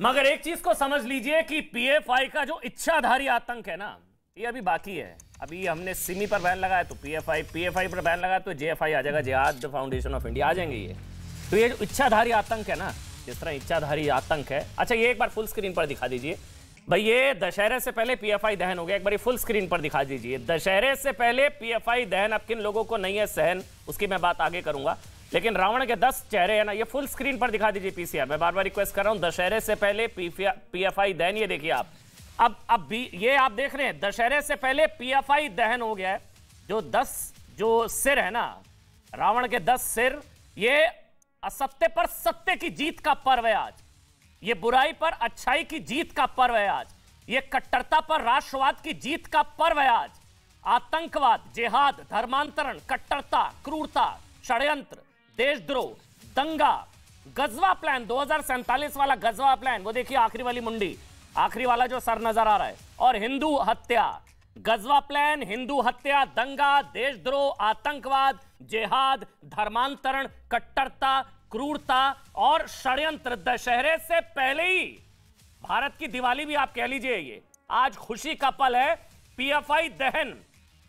मगर एक चीज को समझ लीजिए कि पीएफआई का जो इच्छाधारी आतंक है ना, ये अभी बाकी है। अभी हमने सिमी पर बैन लगाया तो पीएफआई पर बैन लगाया तो जेएफआई आ जाएगा, जिहाद फाउंडेशन ऑफ इंडिया आ जाएंगे ये। तो ये जो इच्छाधारी आतंक है ना, जिस तरह इच्छाधारी आतंक है। अच्छा, ये एक बार फुल स्क्रीन पर दिखा दीजिए भाई। ये दशहरे से पहले पीएफआई दहन हो गया, एक बार फुल स्क्रीन पर दिखा दीजिए। दशहरे से पहले पीएफआई दहन, अब किन लोगों को नहीं है सहन, उसकी मैं बात आगे करूंगा। लेकिन रावण के 10 चेहरे है ना, ये फुल स्क्रीन पर दिखा दीजिए पीसीआर। मैं बार बार रिक्वेस्ट कर रहा हूं, दशहरे से पहले पीएफआई दहन, ये देखिए आप। अब भी ये आप देख रहे हैं, दशहरे से पहले पीएफआई दहन हो गया है। जो 10 जो सिर है ना, रावण के 10 सिर, ये असत्य पर सत्य की जीत का पर्व है आज। ये बुराई पर अच्छाई की जीत का पर्व है आज। ये कट्टरता पर राष्ट्रवाद की जीत का पर्व है आज। आतंकवाद, जिहाद, धर्मांतरण, कट्टरता, क्रूरता, षड्यंत्र, देशद्रोह, दंगा, गजवा प्लान, 2047 वाला गजवा प्लान, वो देखिए आखिरी वाली मुंडी, आखिरी वाला जो सर नजर आ रहा है, और हिंदू हत्या। गजवा प्लान, हिंदू हत्या, दंगा, देशद्रोह, आतंकवाद, जिहाद, धर्मांतरण, कट्टरता, क्रूरता और षड्यंत्र। दशहरे से पहले ही भारत की दिवाली भी आप कह लीजिए, ये आज खुशी का पल है। पीएफआई दहन,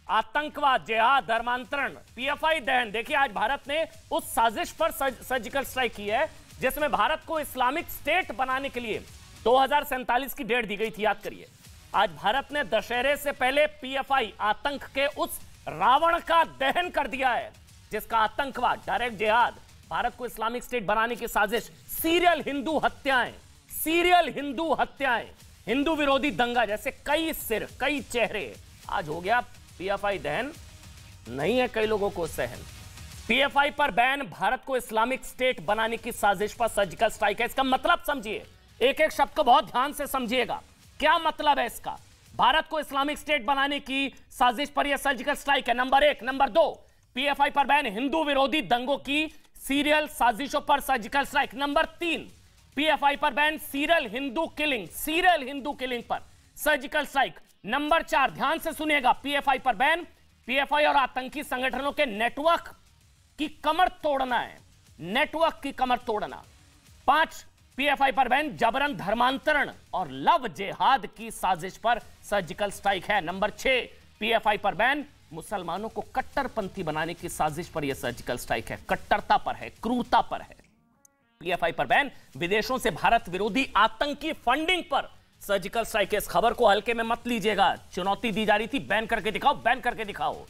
आतंकवाद, जिहाद, धर्मांतरण, पीएफआई दहन। देखिए आज भारत ने उस साजिश पर सर्जिकल स्ट्राइक की है जिसमें भारत को इस्लामिक स्टेट बनाने के लिए 2047 की डेट दी गई थी, याद करिए। आज भारत ने दशहरे से पहले पीएफआई आतंक के उस रावण का दहन कर दिया है जिसका आतंकवाद, डायरेक्ट जिहाद, भारत को इस्लामिक स्टेट बनाने की साजिश, सीरियल हिंदू हत्याएं, हिंदू विरोधी दंगा, जैसे कई सिर, कई चेहरे। आज हो गया पीएफआई दहन, नहीं है कई लोगों को सहन। पीएफआई पर बैन, भारत को इस्लामिक स्टेट बनाने की साजिश पर सर्जिकल स्ट्राइक है। इसका मतलब समझिए, एक एक शब्द को बहुत ध्यान से समझिएगा, क्या मतलब है इसका। भारत को इस्लामिक स्टेट बनाने की साजिश पर यह सर्जिकल स्ट्राइक है, नंबर 1। नंबर 2, पीएफआई पर बैन, हिंदू विरोधी दंगों की सीरियल साजिशों पर सर्जिकल स्ट्राइक। नंबर 3, पीएफआई पर बैन, सीरियल हिंदू किलिंग पर सर्जिकल स्ट्राइक। नंबर 4, ध्यान से सुनिएगा, पीएफआई पर बैन, पीएफआई और आतंकी संगठनों के नेटवर्क की कमर तोड़ना है, नेटवर्क की कमर तोड़ना। 5, पीएफआई पर बैन, जबरन धर्मांतरण और लव जिहाद की साजिश पर सर्जिकल स्ट्राइक है। नंबर 6, पीएफआई पर बैन, मुसलमानों को कट्टरपंथी बनाने की साजिश पर यह सर्जिकल स्ट्राइक है, कट्टरता पर है, क्रूरता पर है। पीएफआई पर बैन, विदेशों से भारत विरोधी आतंकी फंडिंग पर सर्जिकल स्ट्राइक है। इस खबर को हल्के में मत लीजिएगा, चुनौती दी जा रही थी, बैन करके दिखाओ, बैन करके दिखाओ,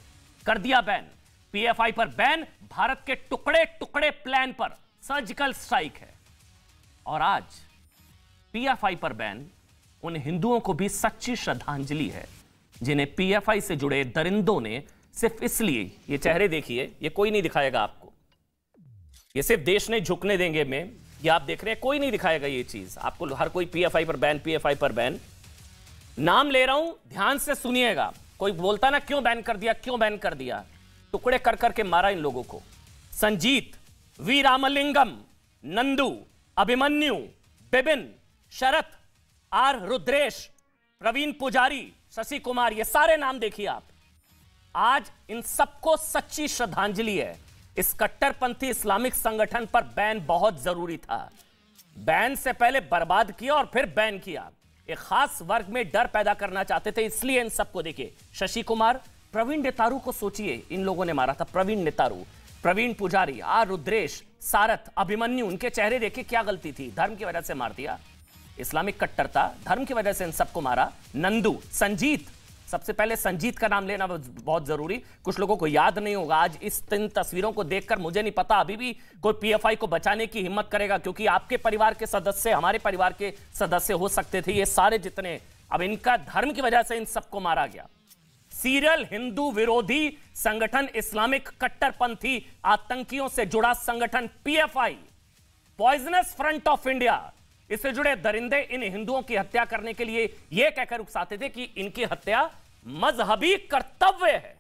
कर दिया बैन। पीएफआई पर बैन, भारत के टुकड़े टुकड़े प्लान पर सर्जिकल स्ट्राइक है। और आज पीएफआई पर बैन उन हिंदुओं को भी सच्ची श्रद्धांजलि है जिन्हें पीएफआई से जुड़े दरिंदों ने सिर्फ इसलिए, ये चेहरे देखिए, ये कोई नहीं दिखाएगा आपको, ये सिर्फ देश नहीं झुकने देंगे में, ये आप देख रहे हैं, कोई नहीं दिखाएगा ये चीज आपको। हर कोई पीएफआई पर बैन, पीएफआई पर बैन, नाम ले रहा हूं, ध्यान से सुनिएगा। कोई बोलता ना क्यों बैन कर दिया, क्यों बैन कर दिया, टुकड़े कर करके मारा इन लोगों को। संजीत, वी रामलिंगम, नंदू, अभिमन्यु, बिपिन, शरत, आर रुद्रेश, प्रवीण पुजारी, शशि कुमार, ये सारे नाम देखिए आप। आज इन सबको सच्ची श्रद्धांजलि है। इस कट्टरपंथी इस्लामिक संगठन पर बैन बहुत जरूरी था। बैन से पहले बर्बाद किया और फिर बैन किया। एक खास वर्ग में डर पैदा करना चाहते थे, इसलिए इन सबको देखिए। शशि कुमार, प्रवीण नेतारू को सोचिए, इन लोगों ने मारा था, प्रवीण नेतारू, प्रवीण पुजारी, आर रुद्रेश, सारथ, अभिमन्यु, उनके चेहरे देखिए, क्या गलती थी, धर्म की वजह से मार दिया। इस्लामिक कट्टरता, धर्म की वजह से इन सबको मारा। नंदू, संजीत, सबसे पहले संजीत का नाम लेना बहुत जरूरी, कुछ लोगों को याद नहीं होगा। आज इस तीन तस्वीरों को देखकर मुझे नहीं पता अभी भी कोई पीएफआई को बचाने की हिम्मत करेगा, क्योंकि आपके परिवार के सदस्य, हमारे परिवार के सदस्य हो सकते थे ये सारे जितने। अब इनका धर्म की वजह से इन सबको मारा गया। सीरियल हिंदू विरोधी संगठन, इस्लामिक कट्टरपंथी आतंकियों से जुड़ा संगठन PFI, poisonous front of India, इससे जुड़े दरिंदे इन हिंदुओं की हत्या करने के लिए यह कहकर उकसाते थे कि इनकी हत्या मजहबी कर्तव्य है,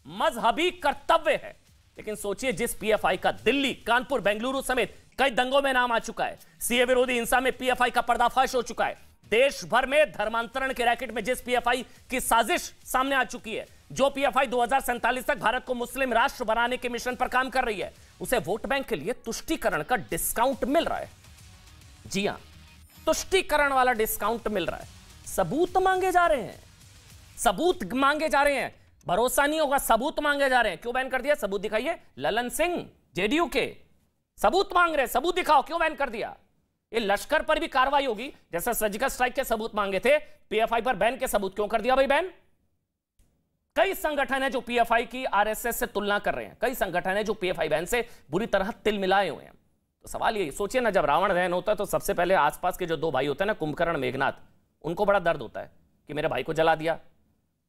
मजहबी कर्तव्य है। लेकिन सोचिए, जिस पीएफआई का दिल्ली, कानपुर, बेंगलुरु समेत कई दंगों में नाम आ चुका है, सीए विरोधी हिंसा में पीएफआई का पर्दाफाश हो चुका है, देश भर में धर्मांतरण के रैकेट में जिस पीएफआई की साजिश सामने आ चुकी है, जो पीएफआई 2047 तक भारत को मुस्लिम राष्ट्र बनाने के मिशन पर काम कर रही है, उसे वोट बैंक के लिए तुष्टीकरण का डिस्काउंट मिल रहा है। जी हां, तुष्टीकरण वाला डिस्काउंट मिल रहा है। सबूत मांगे जा रहे हैं, सबूत मांगे जा रहे हैं। भरोसा नहीं होगा, सबूत मांगे जा रहे हैं। क्यों बैन कर दिया? सबूत दिखाइए। ललन सिंह जेडीयू के सबूत मांग रहे हैं, सबूत दिखाओ, क्यों बैन कर दिया? ये लश्कर पर भी कार्रवाई होगी, जैसा सर्जिकल स्ट्राइक के सबूत मांगे थे, पीएफआई पर बैन के सबूत क्यों कर दिया भाई बैन? कई संगठन है जो पीएफआई की आरएसएस से तुलना कर रहे हैं, कई संगठन है जो पीएफआई बैन से बुरी तरह तिल मिलाए हुए हैं। तो सवाल ये सोचिए ना, जब रावण दहन होता है तो सबसे पहले आसपास के जो दो भाई होते हैं ना, कुंभकर्ण मेघनाथ, उनको बड़ा दर्द होता है कि मेरे भाई को जला दिया।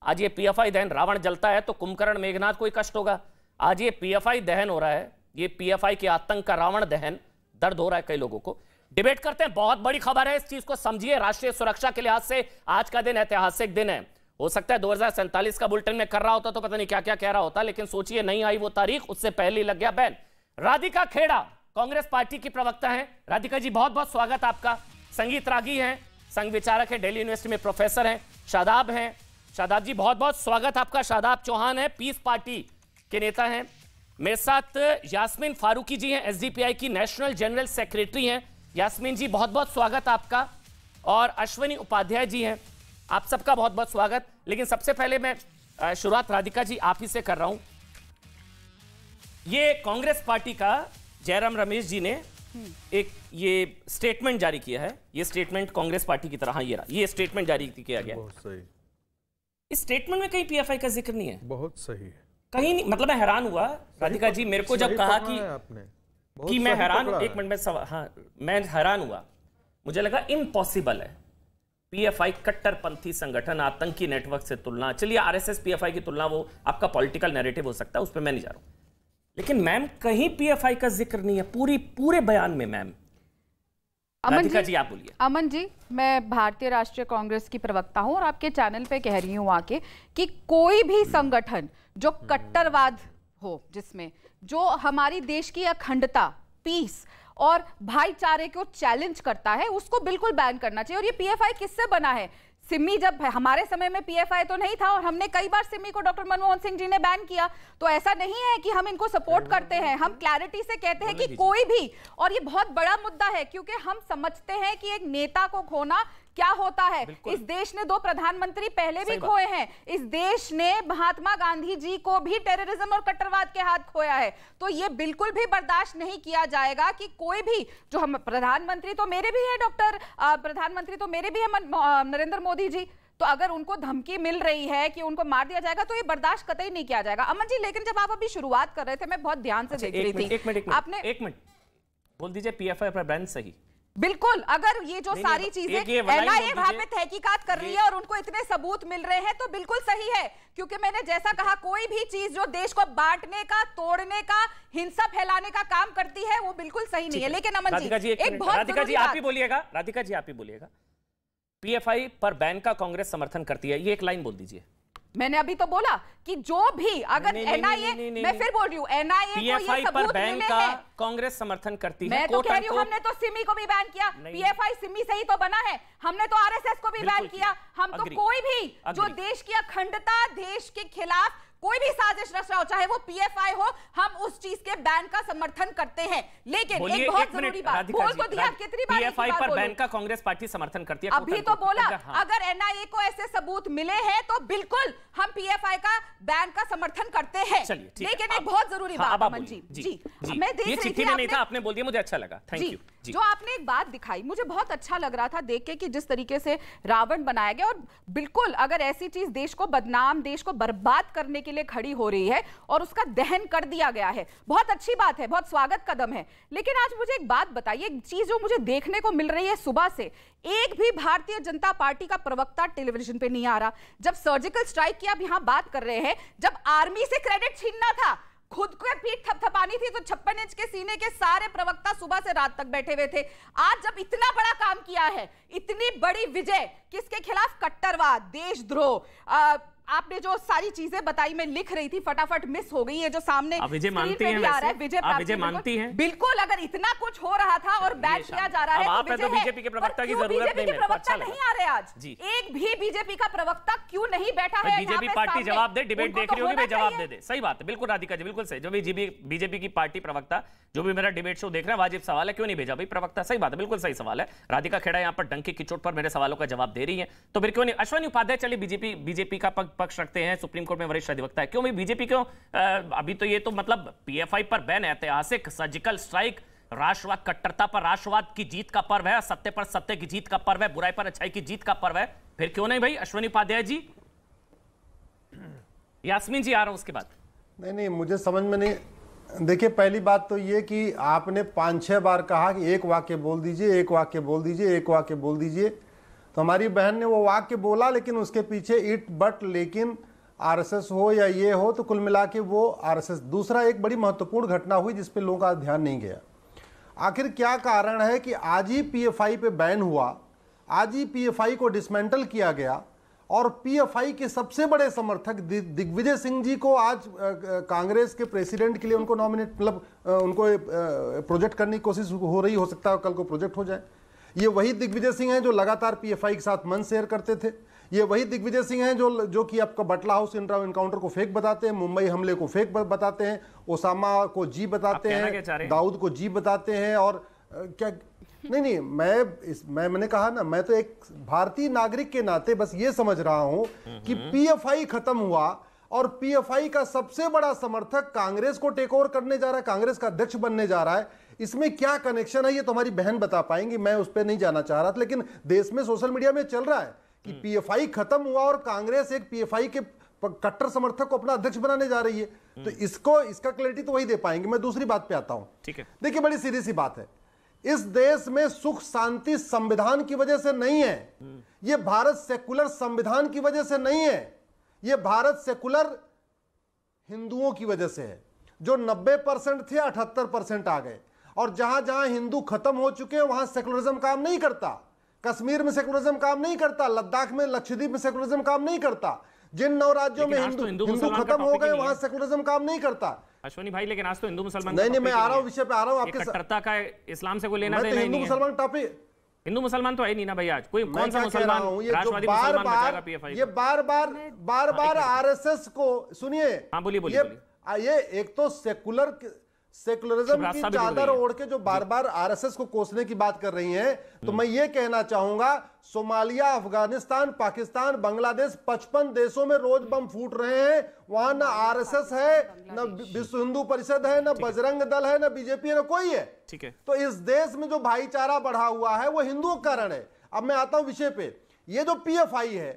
आज ये पीएफआई दहन, रावण जलता है तो कुंभकर्ण मेघनाथ को ही कष्ट होगा। आज ये पीएफआई दहन हो रहा है, ये पीएफआई के आतंक का रावण दहन, दर्द हो रहा है कई लोगों को। डिबेट करते हैं, बहुत बड़ी खबर है, इस चीज को समझिए। राष्ट्रीय सुरक्षा के लिहाज से आज का दिन ऐतिहासिक दिन है। हो सकता है 2047 का बुलेटिन में कर रहा होता तो पता नहीं क्या क्या कह रहा होता, लेकिन सोचिए नहीं आई वो तारीख, उससे पहले ही लग गया बैन। राधिका खेड़ा कांग्रेस पार्टी की प्रवक्ता हैं। राधिका जी बहुत बहुत स्वागत आपका। संगीत रागी हैं, संघ विचारक है, दिल्ली यूनिवर्सिटी में प्रोफेसर हैं। शादाब हैं, शादाब जी बहुत बहुत स्वागत आपका। शादाब चौहान है, पीस पार्टी के नेता हैं। मेरे साथ यास्मीन फारूकी जी हैं, एसडीपीआई की नेशनल जनरल सेक्रेटरी हैं। यास्मीन जी बहुत बहुत स्वागत आपका। और अश्विनी उपाध्याय जी हैं, आप सबका बहुत बहुत स्वागत। लेकिन सबसे पहले मैं शुरुआत राधिका जी आप ही से कर रहा हूं। ये कांग्रेस पार्टी का जयराम रमेश जी ने एक ये स्टेटमेंट जारी किया है। ये स्टेटमेंट कांग्रेस पार्टी की तरह ये स्टेटमेंट जारी किया गया। बहुत सही। इस स्टेटमेंट में कहीं पीएफआई का जिक्र नहीं है। बहुत सही है, कहीं नहीं। मतलब मैं हैरान हुआ राधिका जी, मेरे को जब कहा कि मैं हैरान, एक मिनट में हाँ मैं हैरान हुआ, मुझे लगा इम्पॉसिबल है पीएफआई कट्टरपंथी संगठन, आतंकी नेटवर्क से तुलना। चलिए आरएसएस पीएफआई की तुलना वो आपका पॉलिटिकल नैरेटिव हो सकता है, उस पर मैं नहीं जा रहा हूं। लेकिन मैम कहीं पीएफआई का जिक्र नहीं है पूरे बयान में। मैम राधिका जी आप बोलिए। अमन जी, मैं भारतीय राष्ट्रीय कांग्रेस की प्रवक्ता हूं और आपके चैनल पे कह रही हूं आके कि कोई भी संगठन जो कट्टरवाद हो, जिसमें जो हमारी देश की अखंडता, पीस और भाईचारे को चैलेंज करता है, उसको बिल्कुल बैन करना चाहिए। और ये पीएफआई किससे बना है? सिमी, जब हमारे समय में पीएफआई तो नहीं था और हमने कई बार सिमी को डॉक्टर मनमोहन सिंह जी ने बैन किया। तो ऐसा नहीं है कि हम इनको सपोर्ट करते हैं, हम क्लैरिटी से कहते हैं कि कोई भी, और ये बहुत बड़ा मुद्दा है क्योंकि हम समझते हैं कि एक नेता को खोना क्या होता है। इस देश ने 2 प्रधानमंत्री पहले भी खोए हैं। इस देश ने महात्मा गांधी जी को भी टेररिज्म और कट्टरवाद के हाथ खोया है। तो ये बिल्कुल भी बर्दाश्त नहीं किया जाएगा कि कोई भी, जो हम प्रधानमंत्री तो मेरे भी है, प्रधानमंत्री तो मेरे भी है नरेंद्र मोदी जी, तो अगर उनको धमकी मिल रही है कि उनको मार दिया जाएगा तो ये बर्दाश्त कतई नहीं किया जाएगा। अमन जी, लेकिन जब आप अभी शुरुआत कर रहे थे, मैं बहुत ध्यान से देख रही थी, आपने एक मिनट बोल दीजिए पीएफआई पर बैन सही। बिल्कुल, अगर ये जो सारी चीजें एनआईए वहां पे तहकीकात कर रही है और उनको इतने सबूत मिल रहे हैं तो बिल्कुल सही है। क्योंकि मैंने जैसा कहा, कोई भी चीज जो देश को बांटने का, तोड़ने का, हिंसा फैलाने का काम करती है वो बिल्कुल सही नहीं है। लेकिन अमन जी एक बहुत राधिका जी आप ही बोलिएगा, राधिका जी आप ही बोलिएगा, पीएफआई पर बैन का कांग्रेस समर्थन करती है, ये एक लाइन बोल दीजिए। मैंने अभी तो बोला कि जो भी अगर एनआईए, मैं फिर बोल रही हूँ, एनआईए को ये सबूत मिले हैं, कांग्रेस समर्थन करती है। मैं तो कह रही हूँ, हमने तो सिमी को भी बैन किया, पीएफआई सिमी से ही तो बना है। हमने तो आरएसएस को भी बैन किया। हम तो कोई भी जो देश की अखंडता, देश के खिलाफ कोई भी साजिश रच रहा हो, चाहे वो पीएफआई हो, हम उस चीज के बैन का समर्थन करते हैं। लेकिन एक बहुत जरूरी बात, बोल तो दिया, कितनी बार पीएफआई पर बैन का कांग्रेस पार्टी समर्थन करती है। अभी तो बोला, अगर एनआईए को ऐसे सबूत मिले हैं तो बिल्कुल हम पीएफआई का बैन का समर्थन करते हैं। लेकिन एक बहुत जरूरी बात अमन जी, मैं देख रही थी, नहीं था, आपने बोल दिया, मुझे अच्छा लगा, थैंक यू। जो आपने एक बात दिखाई, मुझे बहुत अच्छा लग रहा था देख के कि जिस तरीके से रावण बनाया गया। और बिल्कुल अगर ऐसी चीज देश को बदनाम, देश को बर्बाद करने के लिए खड़ी हो रही है और उसका दहन कर दिया गया है, बहुत अच्छी बात है, बहुत स्वागत कदम है। लेकिन आज मुझे एक बात बताइए, एक चीज जो मुझे देखने को मिल रही है सुबह से, एक भी भारतीय जनता पार्टी का प्रवक्ता टेलीविजन पे नहीं आ रहा। जब सर्जिकल स्ट्राइक की आप यहां बात कर रहे हैं, जब आर्मी से क्रेडिट छीनना था, खुद को पीठ थपथपानी थी, तो 56 इंच के सीने के सारे प्रवक्ता सुबह से रात तक बैठे हुए थे। आज जब इतना बड़ा काम किया है, इतनी बड़ी विजय, किसके खिलाफ? कट्टरवाद, देशद्रोह, आपने जो सारी चीजें बताई मैं लिख रही थी, फटाफट मिस हो गई। ये जो सामने विजय मानती हैं, विजय मानती हैं बिल्कुल, अगर इतना कुछ हो रहा था और बैन किया जा रहा है तो बीजेपी के प्रवक्ता की जरूरत नहीं है। प्रवक्ता नहीं आ रहे आज, एक भी बीजेपी का प्रवक्ता क्यों नहीं बैठा है? बीजेपी पार्टी जवाब दे, डिबेट देख रही होगी, वे जवाब दे दे। सही बात है, बिल्कुल राधिका जी, बिल्कुल सही। जो भी बीजेपी की पार्टी प्रवक्ता जो भी मेरा डिबेट शो देख रहा है, वाजिब सवाल है, क्यों नहीं भेजा भाई प्रवक्ता? सही बात है, बिल्कुल सही सवाल है। राधिका खेड़ा यहाँ पर डंके की चोट पर मेरे सवालों का जवाब दे रही है, तो फिर क्यों नहीं? अश्विनी उपाध्याय चलिए बीजेपी का पक्ष रखते हैं, सुप्रीम कोर्ट में वरिष्ठ अधिवक्ता है, क्यों भाई बीजेपी क्यों? अभी तो ये तो मतलब पीएफआई पर बैन, ऐतिहासिक सर्जिकल स्ट्राइक, राष्ट्रवाद कट्टरता पर राष्ट्रवाद की जीत का पर्व है, सत्य पर सत्य की जीत का पर्व है, बुराई पर अच्छाई की जीत का पर्व है, फिर क्यों नहीं भाई? अश्विनी उपाध्याय जी, यास्मीन जी आ रहा हूं उसके बाद। नहीं, मुझे समझ में नहीं। देखिए, पहली बात तो ये कि आपने 5-6 बार कहा कि एक वाक्य बोल दीजिए, एक वाक्य बोल दीजिए, एक वाक्य बोल दीजिए। तो हमारी बहन ने वो वाक्य बोला, लेकिन उसके पीछे इट बट लेकिन आरएसएस हो या ये हो, तो कुल मिला के वो आरएसएस। दूसरा, एक बड़ी महत्वपूर्ण घटना हुई जिस पे लोगों का ध्यान नहीं गया। आखिर क्या कारण है कि आज ही पीएफआई पे बैन हुआ, आज ही पीएफआई को डिसमेंटल किया गया, और पीएफआई के सबसे बड़े समर्थक दिग्विजय सिंह जी को आज कांग्रेस के प्रेसिडेंट के लिए उनको नॉमिनेट, मतलब उनको प्रोजेक्ट करने की कोशिश हो रही, हो सकता है कल को प्रोजेक्ट हो जाए। ये वही दिग्विजय सिंह हैं जो लगातार पीएफआई के साथ मंच शेयर करते थे। ये वही दिग्विजय सिंह हैं जो कि आपका बटला हाउस इनकाउंटर को फेक बताते हैं, मुंबई हमले को फेक बताते हैं, ओसामा को जी बताते हैं, दाऊद को जी बताते हैं, और क्या नहीं, मैंने कहा ना, मैं तो एक भारतीय नागरिक के नाते बस ये समझ रहा हूं कि पीएफआई खत्म हुआ और पीएफआई का सबसे बड़ा समर्थक कांग्रेस को टेक ओवर करने जा रहा है, कांग्रेस का अध्यक्ष बनने जा रहा है। इसमें क्या कनेक्शन है ये तो हमारी बहन बता पाएंगी, मैं उस पर नहीं जाना चाह रहा था। लेकिन देश में सोशल मीडिया में चल रहा है कि पीएफआई खत्म हुआ और कांग्रेस एक पीएफआई के कट्टर समर्थक को अपना अध्यक्ष बनाने जा रही है। तो इसका क्लैरिटी तो वही दे पाएंगे। मैं दूसरी बात पे आता हूं। ठीक है, देखिए, बड़ी सीधी सी बात है, इस देश में सुख शांति संविधान की वजह से नहीं है, ये भारत सेकुलर संविधान की वजह से नहीं है, ये भारत सेकुलर हिंदुओं की वजह से है। जो 90% थे 78% आ गए, और जहां जहां हिंदू खत्म हो चुके हैं वहां सेकुलरिज्म काम नहीं करता। कश्मीर में सेकुलरिज्म काम नहीं करता, लद्दाख में, लक्षद्वीप में सेकुलरिज्म काम नहीं करता। जिन 9 राज्यों में हिंदू खत्म हो गए वहां सेकुलरिज्म काम नहीं करता। अश्विनी भाई, लेकिन आज तो हिंदू मुसलमान नहीं, मैं आ रहा हूं, विषय पे आ रहा हूं। आपके कट्टरता का इस्लाम से कोई लेना देना नहीं है। हिंदू मुसलमान टॉपिक, हिंदू मुसलमान तो है नहीं ना भाई। आज कोई कौन सा मुसलमान राष्ट्रवादी मुसलमान बचाएगा पीएफआई? ये बार-बार आरएसएस को सुनिए। हाँ, बोलिए। ये एक तो सेकुलरिज्म की चादर ओढ़ के जो बार-बार आरएसएस को कोसने की बात कर रही हैं, तो मैं ये कहना चाहूंगा, सोमालिया, अफगानिस्तान, पाकिस्तान, बांग्लादेश, 55 देशों में रोज बम फूट रहे हैं। वहां ना आरएसएस है, ना विश्व हिंदू परिषद है, ना बजरंग दल है, ना बीजेपी है, ना कोई है। ठीक है, तो इस देश में जो भाईचारा बढ़ा हुआ है वो हिंदुओं के कारण है। अब मैं आता हूं विषय पे। ये जो पीएफआई है,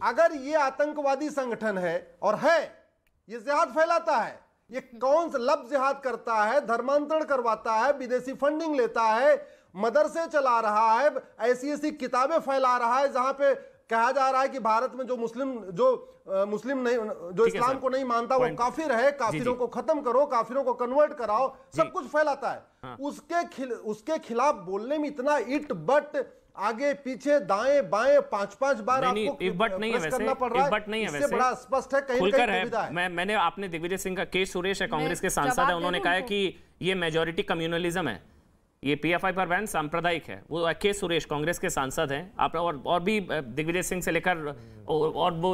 अगर ये आतंकवादी संगठन है, और है, ये जिहाद फैलाता है, ये कौन सा लब जिहाद करता है, धर्मांतरण करवाता है, विदेशी फंडिंग लेता है, मदरसे चला रहा है, ऐसी किताबें फैला रहा है जहां पे कहा जा रहा है कि भारत में जो मुस्लिम नहीं, जो इस्लाम को नहीं मानता वो काफिर है, काफिरों को खत्म करो, काफिरों को कन्वर्ट कराओ, सब कुछ फैलाता है। हाँ। उसके खिलाफ बोलने में इतना इट बट, आगे पीछे दाएं बाएं 5-5 बार आपको करना पड़ रहा है। इससे बड़ा स्पष्ट है, कहीं है। मैंने आपने दिग्विजय सिंह का, के सुरेश है, कांग्रेस के सांसद है, उन्होंने कहा कि ये मेजॉरिटी कम्युनलिज्म है, ये पीएफआई पर बैन सांप्रदायिक है। वो के सुरेश कांग्रेस के सांसद हैं। आप और भी दिग्विजय सिंह से लेकर और वो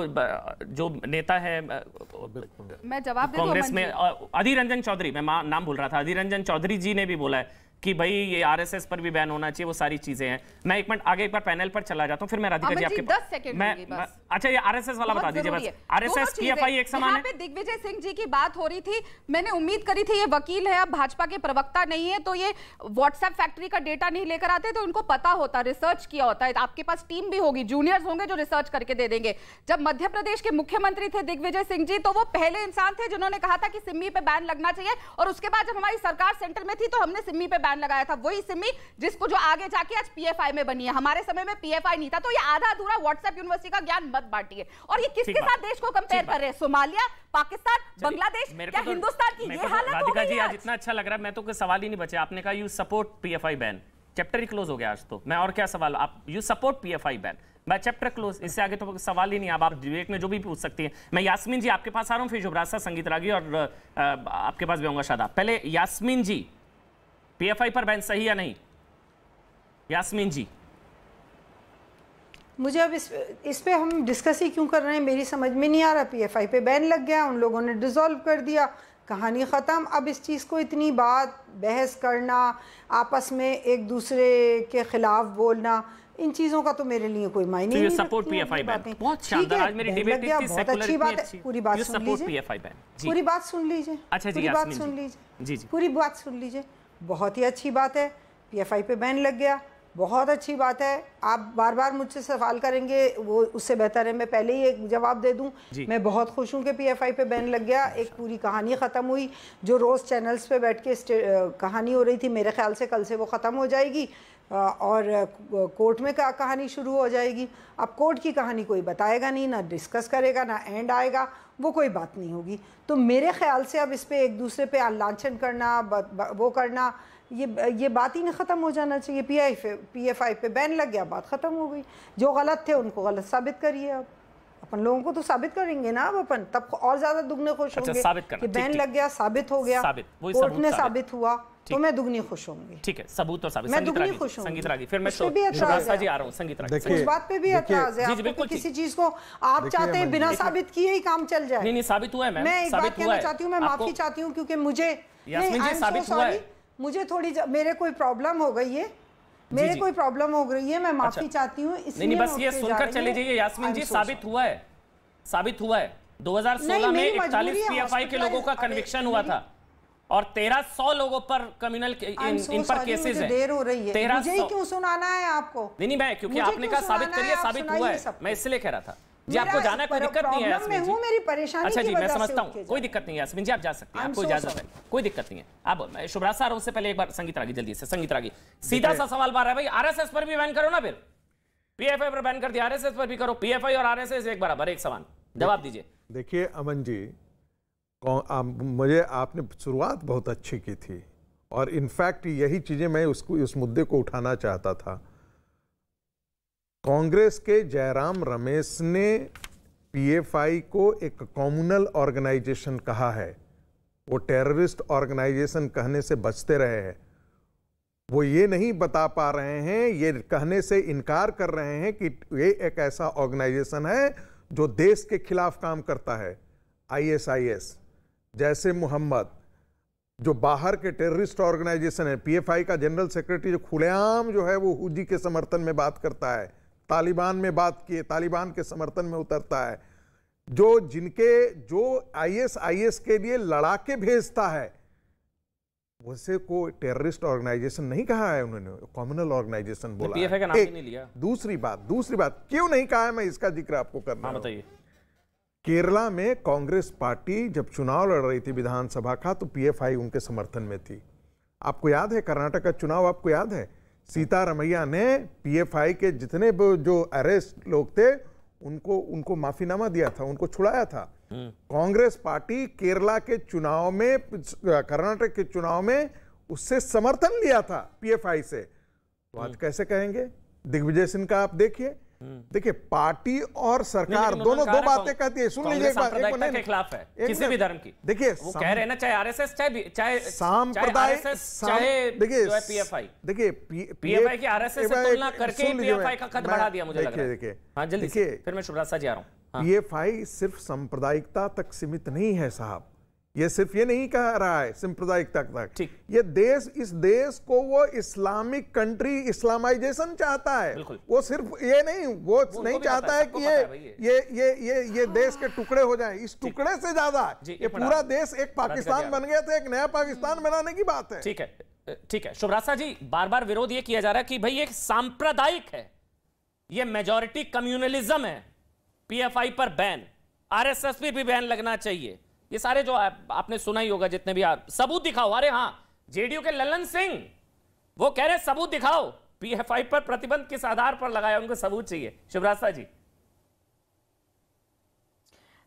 जो नेता है मैं जवाब कांग्रेस में, अधीर रंजन चौधरी, मैं नाम भूल रहा था, अधीर रंजन चौधरी जी ने भी बोला है कि भाई ये आरएसएस पर भी बैन होना चाहिए, वो सारी चीजें हैं। मैं एक मिनट आगे एक बार पैनल पर चला जाता हूं, फिर मैं राधिका जी आपके 10 सेकंड अच्छा, ये आरएसएस वाला बता दीजिए बस। आरएसएस पीएफआई एक समान है। दिग्विजय सिंह जी की बात हो रही थी, मैंने उम्मीद करी थी ये वकील है, अब भाजपा के प्रवक्ता नहीं है, तो ये व्हाट्सएप फैक्ट्री का डेटा नहीं लेकर आते, तो उनको पता होता, रिसर्च किया होता है। आपके पास टीम भी होगी, जूनियर्स होंगे जो रिसर्च करके दे देंगे। जब मध्य प्रदेश के मुख्यमंत्री थे दिग्विजय सिंह जी, तो वो पहले इंसान थे जिन्होंने कहा था कि सिम्मी पे बैन लगना चाहिए, और उसके बाद जब हमारी सरकार सेंटर में थी तो हमने सिम्मी पे बैन लगाया था, वही सिम्मी जिसको जो आगे जाके आज पीएफआई में बनी है। हमारे समय में पीएफआई नहीं था। तो ये आधा अधूरा व्हाट्सएप यूनिवर्सिटी का ज्ञान मत बांटिए। और ये किसके साथ देश को कंपेयर कर रहे हैं? सोमालिया, पाकिस्तान, बांग्लादेश, क्या हिंदुस्तान की ये हालत हो गई है? राधिका जी, आज इतना अच्छा लग रहा है, मैं तो कोई सवाल ही नहीं बचे। आपने कहा you support PFI ban, chapter he close हो गया आज तो। मैं और क्या सवाल, आप यू सपोर्ट पीएफआई बैन, मैं चैप्टर क्लोज, इससे आगे तो सवाल ही नहीं। अब आप डिबेट में जो भी पूछ सकती हैं। मैं यास्मीन जी आपके पास आ रहा हूं, फिर शुभराज साहब, संगीत रागी और आपके पास भी होगा शादाब। पहले यास्मीन जी, पीएफआई पर बैन सही या नहीं? यास्मीन जी। मुझे अब इस पे हम डिस्कस ही क्यों कर रहे हैं, मेरी समझ में नहीं आ रहा। पीएफआई पे बैन लग गया, उन लोगों ने डिसॉल्व कर दिया, कहानी ख़त्म। अब इस चीज़ को इतनी बात बहस करना, आपस में एक दूसरे के खिलाफ बोलना, इन चीज़ों का तो मेरे लिए कोई मायने नहीं रखती। सपोर्ट पीएफआई बैन, बहुत शानदार। आज मेरी डिबेट इतनी बहुत अच्छी बात है, पूरी बात सुन लीजिए, पीएफआई बैन, पूरी बात सुन लीजिए। अच्छा जी, पूरी बात सुन लीजिए जी, पूरी बात सुन लीजिए। बहुत ही अच्छी बात है, पीएफआई पे बैन लग गया, बहुत अच्छी बात है। आप बार बार मुझसे सवाल करेंगे, वो उससे बेहतर है मैं पहले ही एक जवाब दे दूं। मैं बहुत खुश हूं कि पीएफआई पे बैन लग गया, एक पूरी कहानी ख़त्म हुई। जो रोज़ चैनल्स पे बैठ के कहानी हो रही थी, मेरे ख्याल से कल से वो ख़त्म हो जाएगी और कोर्ट में कहानी शुरू हो जाएगी। अब कोर्ट की कहानी कोई बताएगा नहीं, ना डिस्कस करेगा, ना एंड आएगा, वो कोई बात नहीं होगी। तो मेरे ख्याल से अब इस पर एक दूसरे पे लांछन करना, वो करना, ये बात ही नहीं ख़त्म हो जाना चाहिए। पीएफआई पे बैन लग गया, बात ख़त्म हो गई। जो गलत थे उनको गलत साबित करिए। अब अपन लोगों को तो साबित करेंगे ना, अब अपन तब और ज़्यादा दुगने खुश होंगे कि बैन लग गया, साबित हो गया, कोर्ट में साबित हुआ, तो मैं दुगनी खुश होंगी। ठीक है, सबूत और साबित। मैं दुगनी खुश हूँ। संगीत रागी, फिर मैं शुभराज जी आ रहा हूँ। संगीत रागी, उस बात पे भी एतराज है आपको, किसी चीज को आप चाहते हैं बिना साबित किए ही काम चल जाए। नहीं, साबित हुआ है मैम। मैं एक बात कहना चाहती हूँ, मैं माफी चाहती हूँ, क्योंकि मुझे मुझे थोड़ी मेरे कोई प्रॉब्लम हो गई है, मेरे कोई प्रॉब्लम हो गई है, मैं माफी चाहती हूँ। नहीं, बस ये सुनकर चले जाइए यास्मीन जी, साबित हुआ है, साबित हुआ है। 2016 में 41 पीएफआई के लोगों का कन्विक्शन हुआ था और 1300 लोगों पर कम्युनल इन पर केसेस हैं। देर हो रही है, मुझे ही क्यों सुनाना है आपको? नहीं, मैं क्योंकि आपने कहा साबित करिए, साबित हुआ है, मैं इसलिए कह रहा था जी। आपको जाना, कोई दिक्कत नहीं है यास्मीन जी, मेरी परेशानी। अच्छा जी, मैं समझता हूँ, कोई दिक्कत नहीं है यास्मीन जी, आप जा सकते हैं, आपको इजाजत है, कोई दिक्कत नहीं है। अब शुभराज साहब, उससे पहले एक बार संगीत रागी, जल्दी से संगीत रागी, सीधा सा सवाल बार है भाई, आरएसएस पर भी बैन करो ना, फिर पीएफआई पर बैन कर दिया, आरएसएस पर भी करो। पीएफआई और आरएसएस एक बराबर, एक समान, जवाब दीजिए। देखिए अमन जी, मुझे आपने शुरुआत बहुत अच्छी की थी और इनफैक्ट यही चीजें मैं उस मुद्दे को उठाना चाहता था। कांग्रेस के जयराम रमेश ने पीएफआई को एक कम्युनल ऑर्गेनाइजेशन कहा है, वो टेररिस्ट ऑर्गेनाइजेशन कहने से बचते रहे हैं। वो ये नहीं बता पा रहे हैं, ये कहने से इनकार कर रहे हैं कि ये एक ऐसा ऑर्गेनाइजेशन है जो देश के खिलाफ काम करता है। आईएसआईएस जैसे मोहम्मद, जो बाहर के टेररिस्ट ऑर्गेनाइजेशन है, पीएफआई का जनरल सेक्रेटरी जो खुलेआम जो है वो हुजी के समर्थन में बात करता है, तालिबान में बात किए, तालिबान के समर्थन में उतरता है, जो आईएसआईएस के लिए लड़ाके भेजता है, वैसे को टेररिस्ट ऑर्गेनाइजेशन नहीं कहा है उन्होंने, कम्युनल ऑर्गेनाइजेशन बोला। पीएफआई का नाम ही नहीं लिया। दूसरी बात क्यों नहीं कहा है, मैं इसका जिक्र आपको करना है। बताइए। केरला में कांग्रेस पार्टी जब चुनाव लड़ रही थी विधानसभा का, तो पीएफआई उनके समर्थन में थी। आपको याद है कर्नाटक का चुनाव, आपको याद है सीतारमैया ने पीएफआई के जितने जो अरेस्ट लोग थे उनको माफीनामा दिया था, उनको छुड़ाया था। कांग्रेस पार्टी केरला के चुनाव में, कर्नाटक के चुनाव में उससे समर्थन लिया था पीएफआई से। तो आज कैसे कहेंगे? दिग्विजय सिंह का आप देखिए पार्टी और सरकार दोनों दो बातें कहती है। सुन लीजिए, के खिलाफ है किसी भी धर्म की। देखिए वो कह रहे हैं ना, चाहे आरएसएस चाहे सांप्रदायिक, देखिए पीएफआई, देखिए पीएफआई की आरएसएस से तुलना करके पीएफआई का कद बढ़ा दिया मुझे लग रहा है। देखिए हाँ जल्दी से, फिर मैं शुभराज जी आ रहा हूँ। पीएफआई सिर्फ सांप्रदायिकता तक सीमित नहीं है साहब, ये सिर्फ ये नहीं कह रहा है सांप्रदायिकता तक। ये देश, इस देश को वो इस्लामिक कंट्री, इस्लामाइजेशन चाहता है। वो सिर्फ ये नहीं, वो नहीं चाहता है कि ये देश के टुकड़े हो जाएं। इस टुकड़े से ज्यादा ये पूरा देश एक पाकिस्तान बन गया था, एक नया पाकिस्तान बनाने की बात है। ठीक है शुभराज जी, बार बार विरोध ये किया जा रहा है कि भाई ये सांप्रदायिक है, ये मेजॉरिटी कम्युनलिज्म है, पीएफआई पर बैन, आरएसएस पे भी बैन लगना चाहिए। ये सारे जो आपने सुना ही होगा, जितने भी सबूत दिखाओ। अरे हाँ, जेडीयू के ललन सिंह वो कह रहे सबूत दिखाओ, पीएफआई पर प्रतिबंध किस आधार पर लगाया, उनको सबूत चाहिए। शिवराज जी।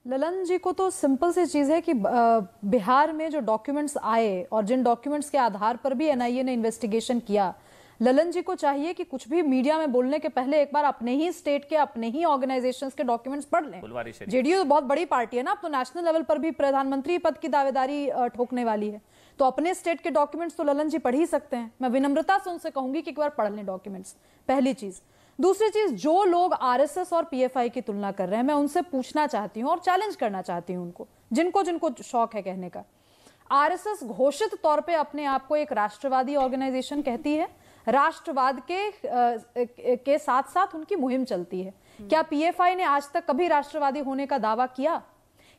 ललन जी को तो सिंपल सी चीज है कि बिहार में जो डॉक्यूमेंट्स आए और जिन डॉक्यूमेंट्स के आधार पर भी एनआईए ने इन्वेस्टिगेशन किया, ललन जी को चाहिए कि कुछ भी मीडिया में बोलने के पहले एक बार अपने ही स्टेट के, अपने ही ऑर्गेनाइजेशंस के डॉक्यूमेंट्स पढ़ लें। जेडीयू तो बहुत बड़ी पार्टी है ना, अब तो नेशनल लेवल पर भी प्रधानमंत्री पद की दावेदारी ठोकने वाली है, तो अपने स्टेट के डॉक्यूमेंट्स तो ललन जी पढ़ ही सकते हैं। मैं विनम्रता से उनसे कहूंगी कि एक बार पढ़ लें डॉक्यूमेंट्स, पहली चीज। दूसरी चीज, जो लोग आरएसएस और पीएफआई की तुलना कर रहे हैं, मैं उनसे पूछना चाहती हूं और चैलेंज करना चाहती हूं उनको, जिनको जिनको शौक है कहने का। आरएसएस घोषित तौर पे अपने आप को एक राष्ट्रवादी ऑर्गेनाइजेशन कहती है, राष्ट्रवाद के साथ साथ उनकी मुहिम चलती है। क्या पीएफआई ने आज तक कभी राष्ट्रवादी होने का दावा किया?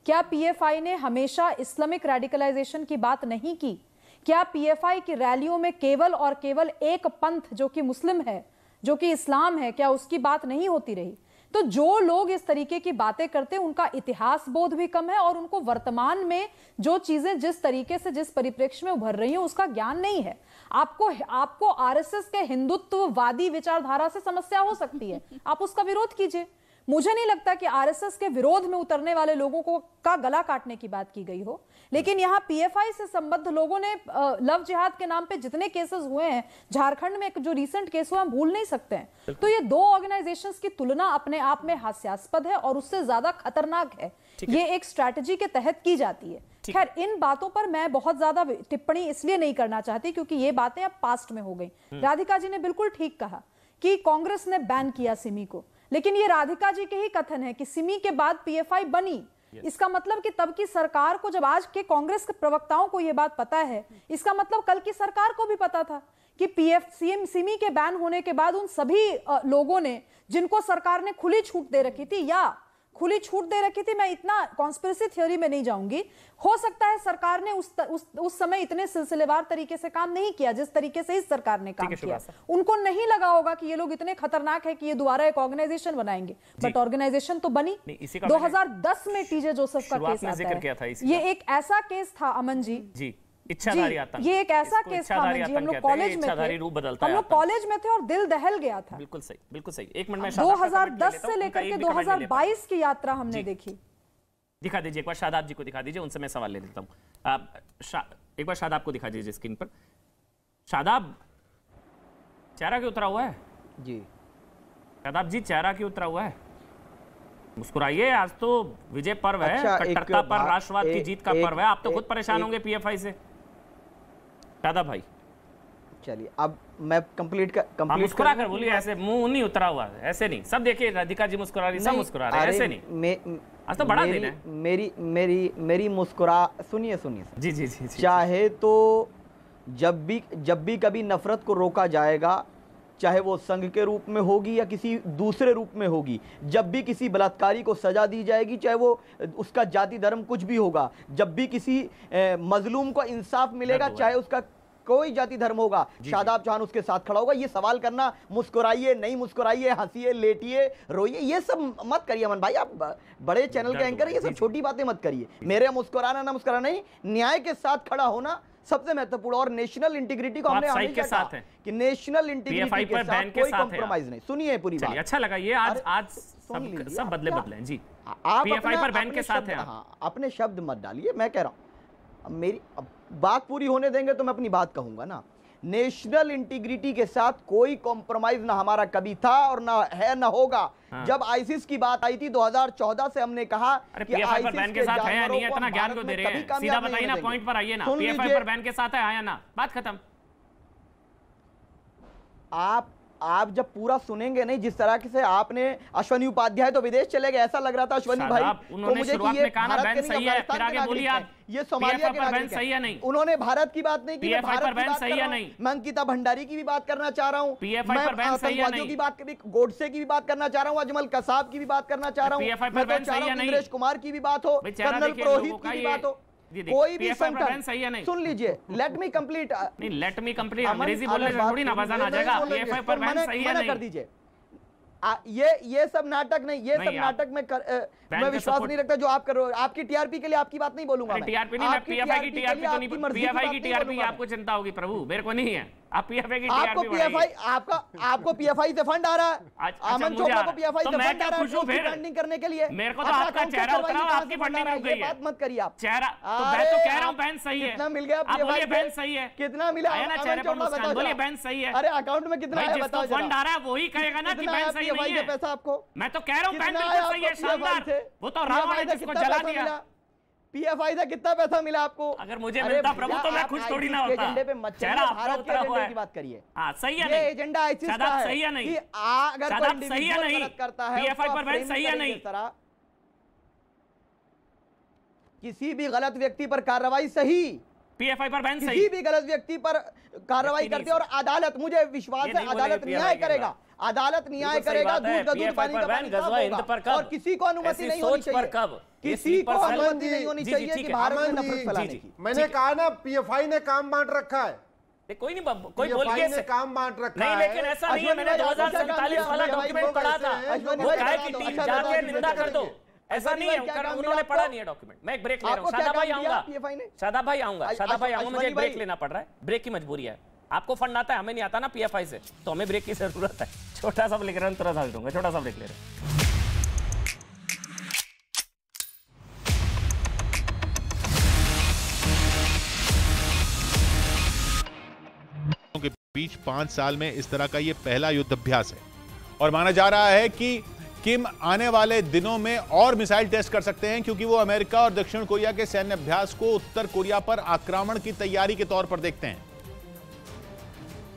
क्या पीएफआई ने हमेशा इस्लामिक रेडिकलाइजेशन की बात नहीं की? क्या पीएफआई की रैलियों में केवल और केवल एक पंथ जो कि मुस्लिम है, जो कि इस्लाम है, क्या उसकी बात नहीं होती रही? तो जो लोग इस तरीके की बातें करते हैं उनका इतिहास बोध भी कम है और उनको वर्तमान में जो चीजें जिस तरीके से, जिस परिप्रेक्ष्य में उभर रही हैं उसका ज्ञान नहीं है। आपको आरएसएस के हिंदुत्ववादी विचारधारा से समस्या हो सकती है, आप उसका विरोध कीजिए। मुझे नहीं लगता कि आरएसएस के विरोध में उतरने वाले लोगों को का गला काटने की बात की गई हो, लेकिन यहाँ पीएफआई से संबद्ध लोगों ने लव जिहाद के नाम पे जितने केसेस हुए हैं, झारखंड में जो रीसेंट केस हुआ, हम भूल नहीं सकते हैं। तो ये दो ऑर्गेनाइजेशंस की तुलना अपने आप में हास्यास्पद है और उससे ज्यादा खतरनाक है। ये एक स्ट्रैटेजी के तहत की जाती है। खैर, इन बातों पर मैं बहुत ज्यादा टिप्पणी इसलिए नहीं करना चाहती क्योंकि ये बातें अब पास्ट में हो गई। राधिका जी ने बिल्कुल ठीक कहा कि कांग्रेस ने बैन किया सिमी को, लेकिन ये राधिका जी के ही कथन है कि सिमी के बाद पीएफआई बनी। इसका मतलब कि तब की सरकार को, जब आज के कांग्रेस के प्रवक्ताओं को यह बात पता है, इसका मतलब कल की सरकार को भी पता था कि सिमी के बैन होने के बाद उन सभी लोगों ने, जिनको सरकार ने खुली छूट दे रखी थी मैं इतना कॉन्स्पिरेसी थ्योरी में नहीं जाऊंगी, हो सकता है सरकार ने उस समय इतने सिलसिलेवार तरीके से काम नहीं किया जिस तरीके से इस सरकार ने काम किया। उनको नहीं लगा होगा कि ये लोग इतने खतरनाक है कि ये दोबारा एक ऑर्गेनाइजेशन बनाएंगे, बट ऑर्गेनाइजेशन तो बनी। 2010 में टीजे जोसेफ का केस आता है। ये एक ऐसा केस था अमन जी, इच्छाधारी आतंक, ये एक ऐसा केस था जी, हम लोग कॉलेज में थे और दिल दहल गया था। बिल्कुल सही। एक मिनट में 2010 से लेकर के 2022 की यात्रा हमने देखी। दिखा दीजिए एक बार, शादाब जी को दिखा दीजिए, उनसे मैं सवाल ले लेता हूँ। एक बार शादाब को दिखा दीजिए स्क्रीन पर। शादाब, चेहरा क्यों उतरा हुआ है जी? शादाब जी, चेहरा क्यों उतरा हुआ है? मुस्कुराइए, आज तो विजय पर्व है, कट्टरता पर राष्ट्रवाद की जीत का पर्व है। आप तो खुद परेशान होंगे पीएफआई से। दादा भाई चलिए, अब मैं कंप्लीट मुस्कुरा कर बोलिए, ऐसे मुंह नहीं उतरा हुआ है, ऐसे नहीं। सब देखिए, राधिका जी मुस्कुरा रही, सब मुस्कुरा रहे, ऐसे नहीं। आज तो बड़ा दिन है। मेरी मुस्कुरा सुनिए जी। चाहे तो जब भी कभी नफरत को रोका जाएगा, चाहे वो संघ के रूप में होगी या किसी दूसरे रूप में होगी, जब भी किसी बलात्कारी को सजा दी जाएगी, चाहे वो उसका जाति धर्म कुछ भी होगा, जब भी किसी मजलूम को इंसाफ मिलेगा, चाहे उसका कोई जाति धर्म होगा, शादाब चौहान उसके साथ खड़ा होगा। ये सवाल करना, मुस्कुराइए नहीं मुस्कुराइए, हंसिए लेटिए रोइए, ये सब मत करिए अमन भाई। आप बड़े चैनल के एंकर, ये सब छोटी बातें मत करिए। मेरे मुस्कुराना ना मुस्कुराना नहीं, न्याय के साथ खड़ा होना सबसे महत्वपूर्ण। और नेशनल इंटीग्रिटी को हमने हमेशा कहा कि नेशनल इंटीग्रिटी के साथ कोई कॉम्प्रोमाइज नहीं। सुनिए पूरी बात, अच्छा लगा ये। आज सब बदले जी। आप पीएफआई पर बैन के साथ हैं। अपने शब्द मत डालिए, मैं कह रहा हूं, मेरी बात पूरी होने देंगे तो मैं अपनी बात कहूंगा ना। नेशनल इंटीग्रिटी के साथ कोई कॉम्प्रोमाइज ना हमारा कभी था और ना है ना होगा। जब आईसिस की बात आई थी 2014 से हमने कहा कि आईसिस बैन के साथ है या नहीं है, इतना ज्ञान को दे रहे हैं। सीधा बताइए ना, पॉइंट पर आइए ना। पीएफआई पर बैन के साथ है आया ना, बात खत्म। आप जब पूरा सुनेंगे नहीं, जिस तरह से आपने अश्वनी उपाध्याय तो विदेश चले गए, ऐसा लग रहा था अश्वनी भाई को मुझे कि ये भारत के नहीं अफगानिस्तान के नागरिक, ये सोमालिया के नागरिक है। उन्होंने भारत की बात नहीं की, मैं भारत की बात कर रहा हूं। मैं अंकिता भंडारी की भी बात करना चाह रहा हूं, मैं आतंकवादियों की बात, गोडसे की भी बात करना चाह रहा हूं, अजमल कसाब की भी बात करना चाह रहा हूं, मैं तो चाह रहा हूं इंद्रेश कुमार की भी बात हो, कर्नल पुरोहित की भी बात हो, कोई भी संगठन। सुन लीजिए, लेट मी कंप्लीट। नहीं, लेट मी कंप्लीट अंग्रेजी बोलने से थोड़ी ना वजन आ जाएगा। पीएफआई पर बैन सही है नहीं, कर दीजिए। ये सब नाटक नहीं, ये सब नाटक मैं विश्वास नहीं रखता जो आप कर रहे हो। आपकी टीआरपी के लिए आपकी बात नहीं बोलूंगा मैं। टीआरपी नहीं, मैं पीएफआई की टीआरपी तो नहीं, पीएफआई की टीआरपी आपको चिंता होगी प्रभु, मेरे को नहीं है। आप पीएफआई की आपको पीएफआई आपको पीएफआई से फंड आ रहा है। अमन चोपड़ा को पीएफआई से फंड आ रहा है ब्रांडिंग करने के लिए। मेरे को तो आपका चेहरा उतरा, आपकी फंडिंग रुक गई है। बात मत करिए आप। चेहरा तो मैं तो कह रहा हूं बहन सही है। कितना मिल गया आप बोलिए बहन सही है। कितना मिला है ना चेहरे पर मुस्कान, बोलिए बहन सही है। अरे अकाउंट में कितना है बताओ। फंड आ रहा है वही कहेगा ना कि बहन सही नहीं है। पैसा आपको मैं तो कह रहा हूं बहन बिल्कुल सही है, शानदार। वो तो रावण ने जिसको जला दिया। पीएफआई से कितना पैसा मिला आपको? अगर मुझे मिलता प्रभु तो मैं खुश थोड़ी ना होता। एजेंडे पे मत चढ़िए, भारत के एजेंडे की बात करिए। हां सही है नहीं, ये एजेंडा इस चीज का है सही है नहीं कि अगर कोई इंडिविजुअल गलत करता है पीएफआई पर बैन सही है नहीं, किसी भी गलत व्यक्ति पर कार्रवाई सही, पीएफआई पर बैन सही, किसी भी गलत व्यक्ति पर कार्रवाई करती है और अदालत, मुझे विश्वास है अदालत न्याय करेगा, अदालत न्याय करेगा। दूध का दूध पानी का पानी होगा और किसी को अनुमति नहीं होनी चाहिए, किसी को अनुमति नहीं होनी चाहिए कि भारत में नफरत फैलाने की। मैंने कहा ना पीएफआई ने काम बांट रखा है। कोई नहीं, कोई बोल के काम बांट रखा नहीं, लेकिन ऐसा नहीं है। मैंने 2047 वाला डॉक्यूमेंट पढ़ा था, वो कहा कि टीम जाके निंदा कर दो, ऐसा नहीं है। उन्होंने पढ़ा नहीं है डॉक्यूमेंट। मैं एक ब्रेक ले रहा हूं, शादाब भाई आऊंगा, शादाब भाई आऊंगा, मुझे एक ब्रेक लेना पड़ रहा है, ब्रेक की मजबूरी है। आपको फंड आता है, हमें नहीं आता ना पीएफआई से, तो हमें ब्रेक की जरूरत है। छोटा सा ब्रेक दूंगा, छोटा सा ब्रेक ले रहे हैं। के बीच 5 साल में इस तरह का यह पहला युद्ध अभ्यास है और माना जा रहा है कि किम आने वाले दिनों में और मिसाइल टेस्ट कर सकते हैं, क्योंकि वो अमेरिका और दक्षिण कोरिया के सैन्य अभ्यास को उत्तर कोरिया पर आक्रमण की तैयारी के तौर पर देखते हैं।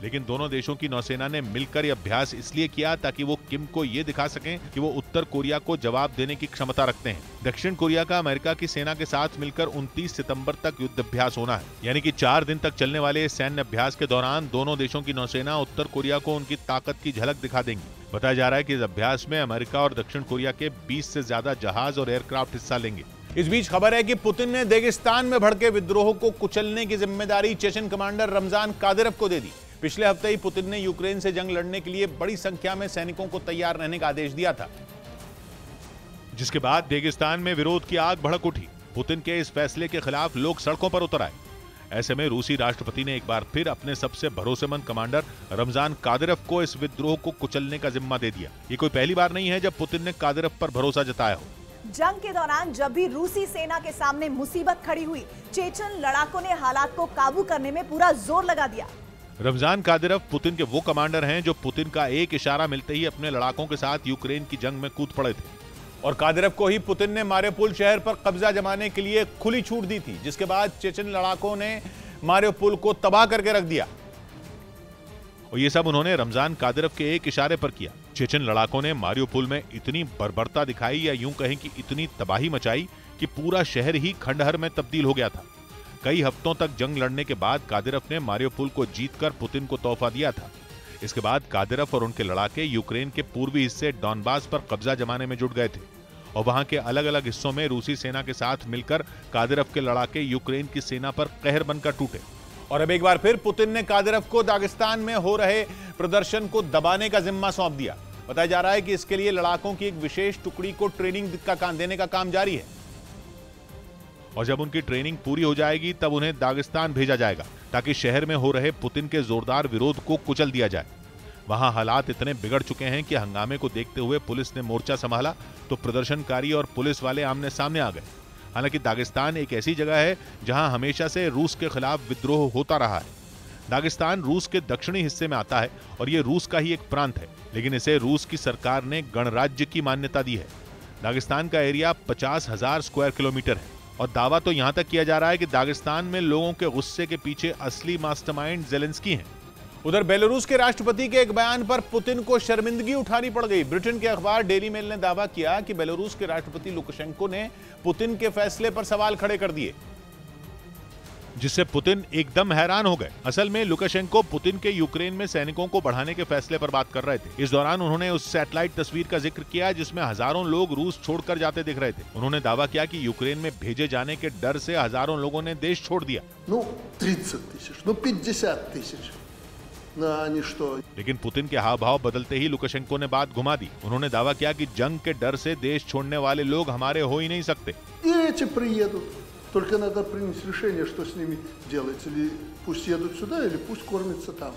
लेकिन दोनों देशों की नौसेना ने मिलकर यह अभ्यास इसलिए किया ताकि वो किम को यह दिखा सकें कि वो उत्तर कोरिया को जवाब देने की क्षमता रखते हैं। दक्षिण कोरिया का अमेरिका की सेना के साथ मिलकर 29 सितंबर तक युद्ध अभ्यास होना है, यानी कि 4 दिन तक चलने वाले इस सैन्य अभ्यास के दौरान दोनों देशों की नौसेना उत्तर कोरिया को उनकी ताकत की झलक दिखा देंगी। बताया जा रहा है कि इस अभ्यास में अमेरिका और दक्षिण कोरिया के 20 से ज्यादा जहाज और एयरक्राफ्ट हिस्सा लेंगे। इस बीच खबर है कि पुतिन ने दागिस्तान में भड़के विद्रोह को कुचलने की जिम्मेदारी चेचन कमांडर रमजान कादिरोव को दे दी। पिछले हफ्ते ही पुतिन ने यूक्रेन से जंग लड़ने के लिए बड़ी संख्या में सैनिकों को तैयार रहने का आदेश दिया था, जिसके बाद दागिस्तान में विरोध की आग भड़क उठी। पुतिन के इस फैसले के खिलाफ लोग सड़कों पर उतर आए। ऐसे में रूसी राष्ट्रपति ने एक बार फिर अपने सबसे भरोसेमंद कमांडर रमजान कादिरोव को इस विद्रोह को कुचलने का जिम्मा दे दिया। ये कोई पहली बार नहीं है जब पुतिन ने कादिरोव पर भरोसा जताया हो। जंग के दौरान जब भी रूसी सेना के सामने मुसीबत खड़ी हुई, चेचन लड़ाकों ने हालात को काबू करने में पूरा जोर लगा दिया। रमजान कादिरोव पुतिन के वो कमांडर हैं जो पुतिन का एक इशारा मिलते ही अपने लड़ाकों के साथ यूक्रेन की जंग में कूद पड़े थे। और कादिरोव को ही पुतिन ने मारियोपोल शहर पर कब्जा जमाने के लिए खुली छूट दी थी, जिसके बाद चेचन लड़ाकों ने मारियोपोल को तबाह करके रख दिया। और ये सब उन्होंने रमजान कादिरोव के एक इशारे पर किया। चेचन लड़ाकों ने मारियोपोल में इतनी बर्बरता दिखाई, या यूं कहें कि इतनी तबाही मचाई कि पूरा शहर ही खंडहर में तब्दील हो गया था। कई हफ्तों तक जंग लड़ने के बाद कादिरोव ने मारियोपोल को जीतकर पुतिन को तोहफा दिया था। इसके बाद कादिरोव और उनके लड़ाके यूक्रेन के पूर्वी हिस्से डॉनबास पर कब्जा जमाने में जुट गए थे और वहां के अलग अलग हिस्सों में रूसी सेना के साथ मिलकर कादिरोव के लड़ाके यूक्रेन की सेना पर कहर बनकर टूटे। और अब एक बार फिर पुतिन ने कादिरोव को दागिस्तान में हो रहे प्रदर्शन को दबाने का जिम्मा सौंप दिया। बताया जा रहा है कि इसके लिए लड़ाकों की एक विशेष टुकड़ी को ट्रेनिंग देने का काम जारी है और जब उनकी ट्रेनिंग पूरी हो जाएगी तब उन्हें दागिस्तान भेजा जाएगा ताकि शहर में हो रहे पुतिन के जोरदार विरोध को कुचल दिया जाए। वहां हालात इतने बिगड़ चुके हैं कि हंगामे को देखते हुए पुलिस ने मोर्चा संभाला तो प्रदर्शनकारी और पुलिस वाले आमने सामने आ गए। हालांकि दागिस्तान एक ऐसी जगह है जहां हमेशा से रूस के खिलाफ विद्रोह होता रहा है। दागिस्तान रूस के दक्षिणी हिस्से में आता है और ये रूस का ही एक प्रांत है, लेकिन इसे रूस की सरकार ने गणराज्य की मान्यता दी है। दागिस्तान का एरिया 50,000 स्क्वायर किलोमीटर है और दावा तो यहां तक किया जा रहा है कि दागिस्तान में लोगों के गुस्से के पीछे असली मास्टरमाइंड ज़ेलेंस्की हैं। उधर बेलारूस के राष्ट्रपति के एक बयान पर पुतिन को शर्मिंदगी उठानी पड़ गई। ब्रिटेन के अखबार डेली मेल ने दावा किया कि बेलारूस के राष्ट्रपति लुकाशेंको ने पुतिन के फैसले पर सवाल खड़े कर दिए, जिससे पुतिन एकदम हैरान हो गए। असल में लुकाशेंको पुतिन के यूक्रेन में सैनिकों को बढ़ाने के फैसले पर बात कर रहे थे। इस दौरान उन्होंने उस सैटेलाइट तस्वीर का जिक्र किया जिसमें हजारों लोग रूस छोड़कर जाते दिख रहे थे। उन्होंने दावा किया कि यूक्रेन में भेजे जाने के डर से हजारों लोगों ने देश छोड़ दिया। 30,000, 50,000। लेकिन पुतिन के हाव भाव बदलते ही लुकाशेंको ने बात घुमा दी। उन्होंने दावा किया कि जंग के डर से देश छोड़ने वाले लोग हमारे हो ही नहीं सकते। Только надо принять решение, что с ними делать. Или пусть едут сюда, или пусть кормятся там.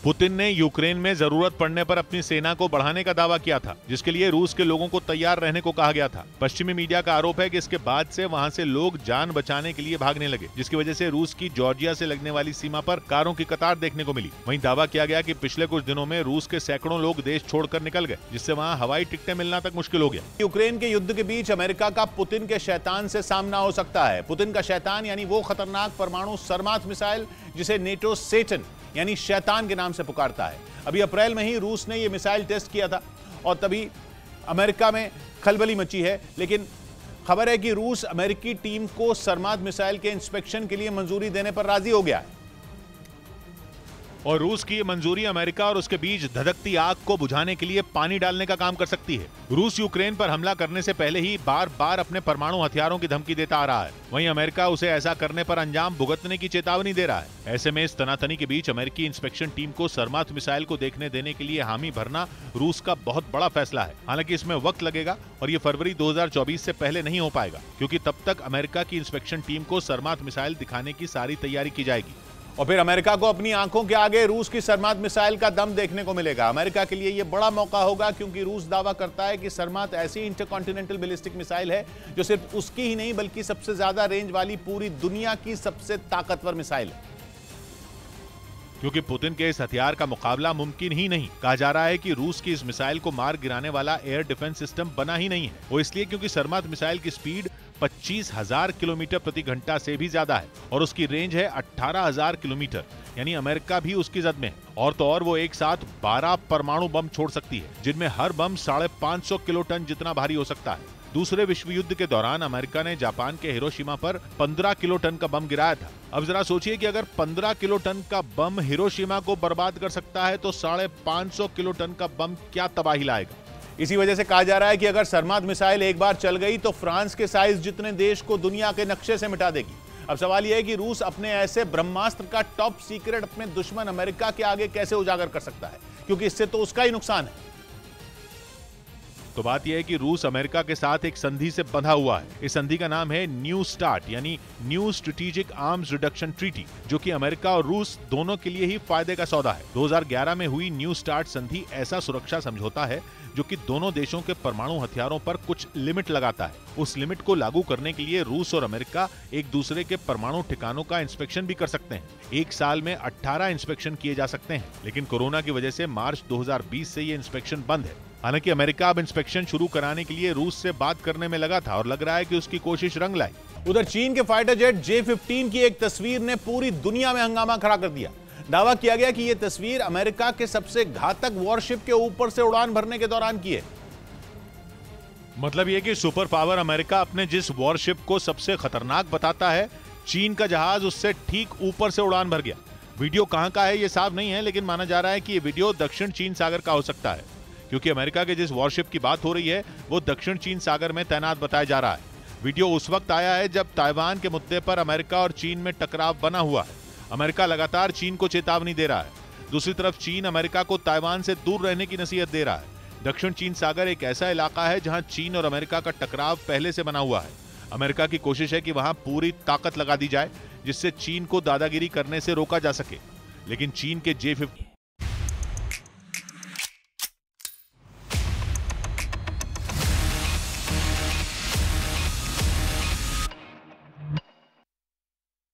पुतिन ने यूक्रेन में जरूरत पड़ने पर अपनी सेना को बढ़ाने का दावा किया था, जिसके लिए रूस के लोगों को तैयार रहने को कहा गया था। पश्चिमी मीडिया का आरोप है कि इसके बाद से वहां से लोग जान बचाने के लिए भागने लगे, जिसकी वजह से रूस की जॉर्जिया से लगने वाली सीमा पर कारों की कतार देखने को मिली। वहीं दावा किया गया कि पिछले कुछ दिनों में रूस के सैकड़ों लोग देश छोड़कर निकल गए, जिससे वहां हवाई टिकटें मिलना तक मुश्किल हो गया। यूक्रेन के युद्ध के बीच अमेरिका का पुतिन के शैतान से सामना हो सकता है। पुतिन का शैतान यानी वो खतरनाक परमाणु सर्मात मिसाइल जिसे नेटो सेटन यानी शैतान के नाम से पुकारता है। अभी अप्रैल में ही रूस ने यह मिसाइल टेस्ट किया था और तभी अमेरिका में खलबली मची है। लेकिन खबर है कि रूस अमेरिकी टीम को सर्मात मिसाइल के इंस्पेक्शन के लिए मंजूरी देने पर राजी हो गया है और रूस की ये मंजूरी अमेरिका और उसके बीच धधकती आग को बुझाने के लिए पानी डालने का काम कर सकती है। रूस यूक्रेन पर हमला करने से पहले ही बार बार अपने परमाणु हथियारों की धमकी देता आ रहा है। वहीं अमेरिका उसे ऐसा करने पर अंजाम भुगतने की चेतावनी दे रहा है। ऐसे में इस तनातनी के बीच अमेरिकी इंस्पेक्शन टीम को सर्मात मिसाइल को देखने देने के लिए हामी भरना रूस का बहुत बड़ा फैसला है। हालांकि इसमें वक्त लगेगा और ये फरवरी 2024 से पहले नहीं हो पाएगा, क्योंकि तब तक अमेरिका की इंस्पेक्शन टीम को सर्मात मिसाइल दिखाने की सारी तैयारी की जाएगी और फिर अमेरिका को अपनी आंखों के आगे रूस की सर्मात मिसाइल का दम देखने को मिलेगा। अमेरिका के लिए यह बड़ा मौका होगा, क्योंकि रूस दावा करता है कि सर्मात ऐसी इंटरकॉन्टिनेंटल बैलिस्टिक मिसाइल है जो सिर्फ उसकी ही नहीं बल्कि सबसे ज्यादा रेंज वाली पूरी दुनिया की सबसे ताकतवर मिसाइल है। क्योंकि पुतिन के इस हथियार का मुकाबला मुमकिन ही नहीं। कहा जा रहा है कि रूस की इस मिसाइल को मार गिराने वाला एयर डिफेंस सिस्टम बना ही नहीं है। वो इसलिए क्योंकि सर्मात मिसाइल की स्पीड 25,000 किलोमीटर प्रति घंटा से भी ज्यादा है और उसकी रेंज है 18,000 किलोमीटर, यानी अमेरिका भी उसकी जद में है। और तो और वो एक साथ 12 परमाणु बम छोड़ सकती है, जिनमें हर बम 550 किलो टन जितना भारी हो सकता है। दूसरे विश्व युद्ध के दौरान अमेरिका ने जापान के हिरोशिमा पर 15 किलो टन का बम गिराया था। अब जरा सोचिए कि अगर 15 किलो टन का बम हिरोशिमा को बर्बाद कर सकता है तो 550 किलो टन का बम क्या तबाही लाएगा। इसी वजह से कहा जा रहा है कि अगर सर्मात मिसाइल एक बार चल गई तो फ्रांस के साइज जितने देश को दुनिया के नक्शे से मिटा देगी। अब सवाल यह है कि रूस अपने ऐसे ब्रह्मास्त्र का टॉप सीक्रेट अपने दुश्मन अमेरिका के आगे कैसे उजागर कर सकता है, क्योंकि इससे तो उसका ही नुकसान है। तो बात यह है कि रूस अमेरिका के साथ एक संधि से बंधा हुआ है। इस संधि का नाम है न्यू स्टार्ट यानी new strategic arms reduction treaty, जो कि अमेरिका और रूस दोनों के लिए ही फायदे का सौदा है। 2011 में हुई न्यू स्टार्ट संधि ऐसा सुरक्षा समझौता है जो कि दोनों देशों के परमाणु हथियारों पर कुछ लिमिट लगाता है। उस लिमिट को लागू करने के लिए रूस और अमेरिका एक दूसरे के परमाणु ठिकानों का इंस्पेक्शन भी कर सकते हैं। एक साल में 18 इंस्पेक्शन किए जा सकते हैं, लेकिन कोरोना की वजह से मार्च 2020 से ये इंस्पेक्शन बंद है। हालांकि अमेरिका अब इंस्पेक्शन शुरू कराने के लिए रूस से बात करने में लगा था और लग रहा है कि उसकी कोशिश रंग लाई। उधर चीन के फाइटर जेट J-15 की एक तस्वीर ने पूरी दुनिया में हंगामा खड़ा कर दिया। दावा किया गया कि यह तस्वीर अमेरिका के सबसे घातक वॉरशिप के ऊपर से उड़ान भरने के दौरान की है। मतलब यह कि सुपर पावर अमेरिका अपने जिस वॉरशिप को सबसे खतरनाक बताता है, चीन का जहाज उससे ठीक ऊपर से उड़ान भर गया। वीडियो कहां का है यह साफ नहीं है, लेकिन माना जा रहा है कि यह वीडियो दक्षिण चीन सागर का हो सकता है, क्योंकि अमेरिका के जिस वॉरशिप की बात हो रही है वो दक्षिण चीन सागर में तैनात बताया जा रहा है। वीडियो उस वक्त आया है जब ताइवान के मुद्दे पर अमेरिका और चीन में टकराव बना हुआ है। अमेरिका लगातार चीन को चेतावनी दे रहा है। दूसरी तरफ चीन अमेरिका को ताइवान से दूर रहने की नसीहत दे रहा है। दक्षिण चीन सागर एक ऐसा इलाका है जहां चीन और अमेरिका का टकराव पहले से बना हुआ है। अमेरिका की कोशिश है कि वहां पूरी ताकत लगा दी जाए जिससे चीन को दादागिरी करने से रोका जा सके, लेकिन चीन के J-15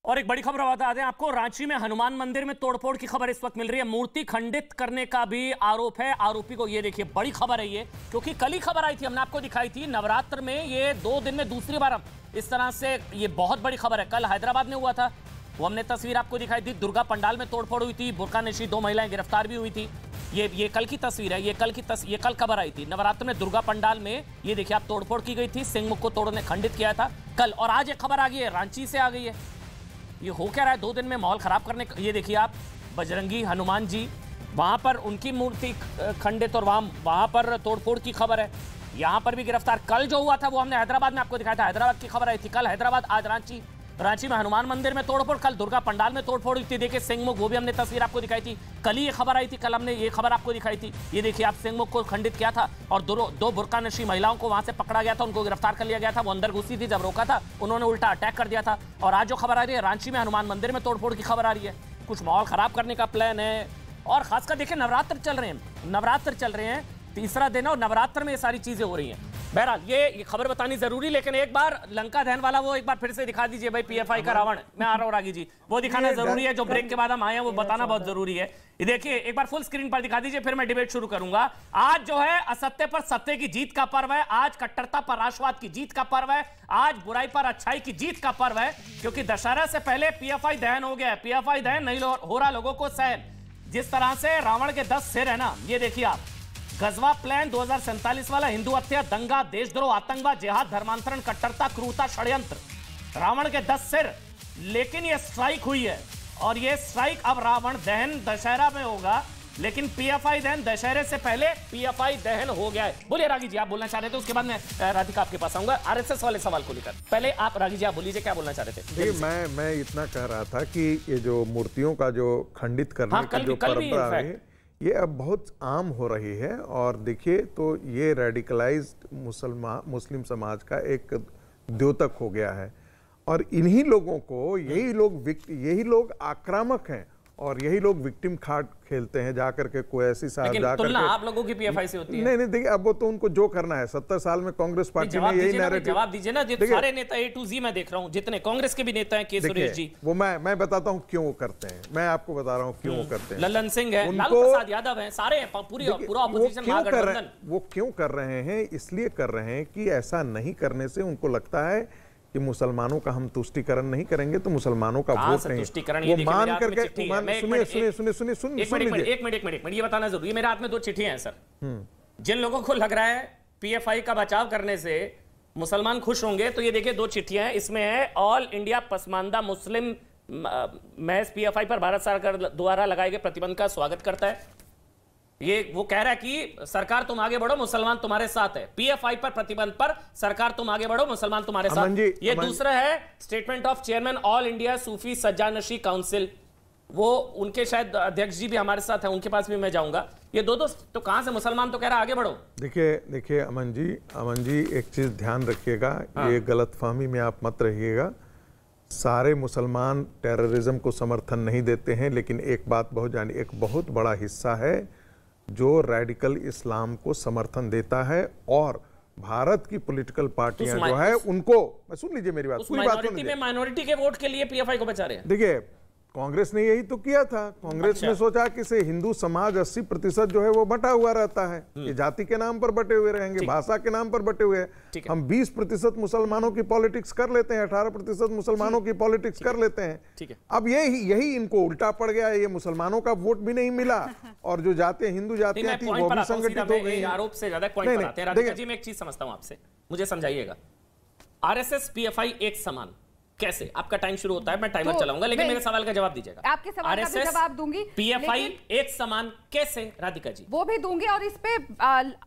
और एक बड़ी खबर बता दें आपको, रांची में हनुमान मंदिर में तोड़फोड़ की खबर इस वक्त मिल रही है। मूर्ति खंडित करने का भी आरोप है आरोपी को। ये देखिए बड़ी खबर है ये, क्योंकि कल ही खबर आई थी, हमने आपको दिखाई थी। नवरात्र में ये 2 दिन में दूसरी बार हम इस तरह से, ये बहुत बड़ी खबर है। कल हैदराबाद में हुआ था, वो हमने तस्वीर आपको दिखाई थी। दुर्गा पंडाल में तोड़फोड़ हुई थी, बुर्का नशी 2 महिलाएं गिरफ्तार भी हुई थी। ये कल की तस्वीर है, ये कल खबर आई थी। नवरात्र में दुर्गा पंडाल में ये देखिए आप तोड़फोड़ की गई थी, सिंह मुख को तोड़ने खंडित किया था कल, और आज एक खबर आ गई है रांची से आ गई है। ये हो क्या रहा है 2 दिन में माहौल खराब करने। ये देखिए आप बजरंगी हनुमान जी, वहां पर उनकी मूर्ति खंडित और वहां पर तोड़फोड़ की खबर है। यहाँ पर भी गिरफ्तार। कल जो हुआ था वो हमने हैदराबाद में आपको दिखाया था, हैदराबाद की खबर आई थी कल, हैदराबाद आज रांची। रांची में हनुमान मंदिर में तोड़फोड़, कल दुर्गा पंडाल में तोड़फोड़ हुई थी। देखिए सिंहमुख, वो भी हमने तस्वीर आपको दिखाई थी। कल ही ये खबर आई थी, कल हमने ये खबर आपको दिखाई थी। ये देखिए आप सिंहमुख को खंडित किया था और दो बुर्का नशी महिलाओं को वहां से पकड़ा गया था, उनको गिरफ्तार कर लिया गया था। वो अंदर घुसी थी, जब रोका था उन्होंने उल्टा अटैक कर दिया था। और आज जो खबर आ रही है रांची में हनुमान मंदिर में तोड़फोड़ की खबर आ रही है। कुछ माहौल खराब करने का प्लान है। और खासकर देखिए नवरात्र चल रहे हैं, तीसरा दिन है और नवरात्र में ये सारी चीजें हो रही हैं। बहरहाल ये खबर बतानी जरूरी, लेकिन एक बार लंका दहन वाला वो एक बार फिर से दिखा दीजिए भाई, पीएफआई का रावण। मैं आ रहा हूं रागी जी, वो दिखाना जरूरी है। जो ब्रेक के बाद हम आए हैं वो बताना बहुत जरूरी है। ये देखिए एक बार फुल स्क्रीन पर दिखा दीजिए, फिर मैं डिबेट शुरू करूंगा। आज जो है असत्य पर सत्य की जीत का पर्व है, आज कट्टरता पर राष्ट्रवाद की जीत का पर्व है, आज बुराई पर अच्छाई की जीत का पर्व है। क्योंकि दशहरा से पहले पीएफआई दहन हो गया है। पीएफआई दहन नहीं हो रहा लोगों को सहन। जिस तरह से रावण के 10 सिर है ना, ये देखिए आप, गजवा प्लान 2047 वाला, हिंदू हत्या, दंगा, देशद्रोह, आतंकवाद, जिहाद, धर्मांतरण, कट्टरता, क्रूरता, षड्यंत्र, रावण के 10 सिर। लेकिन ये स्ट्राइक हुई है और ये स्ट्राइक अब रावण दहन दशहरा में होगा, लेकिन पीएफआई दहन दशहरे से पहले पीएफआई दहन हो गया है। बोलिए रागी जी, आप बोलना चाह रहे थे, उसके बाद मैं राधिका आपके पास आऊंगा आरएसएस वाले सवाल को लेकर। पहले आप रागी जी आप बोलिए क्या बोलना चाह रहे थे। देखिए मैं इतना कह रहा था कि ये जो मूर्तियों का जो खंडित करने का जो परंपरा है, ये अब बहुत आम हो रही है। और देखिए तो ये रेडिकलाइज्ड मुस्लिम समाज का एक द्योतक हो गया है। और इन्हीं लोगों को यही लोग आक्रामक हैं और यही लोग विक्टिम कार्ड खेलते हैं जाकर के कोई ऐसी साहब जाकर तुलना आप लोगों की पीएफआई से होती है। नहीं देखिए अब वो तो उनको जो करना है। 70 साल में कांग्रेस पार्टी में यही नैरेटिव। जवाब दीजिए ना, सारे नेता A to Z मैं देख रहा हूं, जितने कांग्रेस के भी नेता हैं, के सुरेश जी, वो मैं बताता हूं क्यों वो करते हैं। मैं आपको बता रहा हूं क्यों वो करते हैं। ललन सिंह है, लालू प्रसाद यादव है, सारे पूरा ऑपोजिशन महागठबंधन। वो क्यों कर रहे हैं? इसलिए कर रहे हैं कि ऐसा नहीं करने से उनको लगता है कि मुसलमानों का हम तुष्टिकरण नहीं करेंगे तो मुसलमानों का वोट नहीं। वो मान करके सुनिए एक मिनट ये बताना जरूरी है। मेरे हाथ में 2 चिट्ठियां हैं सर। जिन लोगों को लग रहा है पीएफआई का बचाव करने से मुसलमान खुश होंगे, तो ये देखिए 2 चिट्ठियां हैं। इसमें है ऑल इंडिया पसमानदा मुस्लिम महज पीएफआई पर भारत सरकार द्वारा लगाए गए प्रतिबंध का स्वागत करता है। ये वो कह रहा है कि सरकार तुम आगे बढ़ो, मुसलमान तुम्हारे साथ है। पीएफआई पर प्रतिबंध पर सरकार तुम आगे बढ़ो, मुसलमान तुम्हारे साथ। ये दूसरा है statement of chairman all India Sufi Sajjadanashin council, वो उनके शायद अध्यक्ष जी भी हमारे साथ हैं, उनके पास भी मैं जाऊंगा। ये दो तो कहां से मुसलमान तो कह रहा है आगे बढ़ो। देखिए अमन जी एक चीज ध्यान रखिएगा। ये गलतफहमी में आप मत रहिएगा। सारे मुसलमान टेररिज्म को समर्थन नहीं देते हैं, लेकिन एक बात एक बहुत बड़ा हिस्सा है जो रेडिकल इस्लाम को समर्थन देता है। और भारत की पॉलिटिकल पार्टियां जो है उनको, सुन लीजिए मेरी बात, पूरी बात सुन लीजिए। माइनॉरिटी के वोट के लिए पीएफआई को बचा रहे हैं। देखिए कांग्रेस ने यही तो किया था। कांग्रेस ने सोचा कि से हिंदू समाज 80% जो है वो बटा हुआ रहता है, ये जाति के नाम पर बटे हुए रहेंगे, भाषा के नाम पर बटे हुए हैं। हम 20% मुसलमानों की पॉलिटिक्स कर लेते हैं, 18% मुसलमानों की पॉलिटिक्स कर लेते हैं। अब यही इनको उल्टा पड़ गया है। ये मुसलमानों का वोट भी नहीं मिला और जो जाते हिंदू जातियां थी वो भी संगठित हो गई। आरोप से ज्यादा पॉइंट पर आते हैं। राधिका जी मैं एक चीज समझता हूं आपसे, मुझे समझाइएगा। आरएसएस पीएफआई एक समान कैसे? आपका टाइम शुरू होता है, मैं टाइमर चलाऊंगा, लेकिन मेरे सवाल का जवाब दीजिएगा। आपके सवाल का भी जवाब दूंगी। पीएफआई एक समान कैसे? राधिका जी वो भी दूंगी और इस पे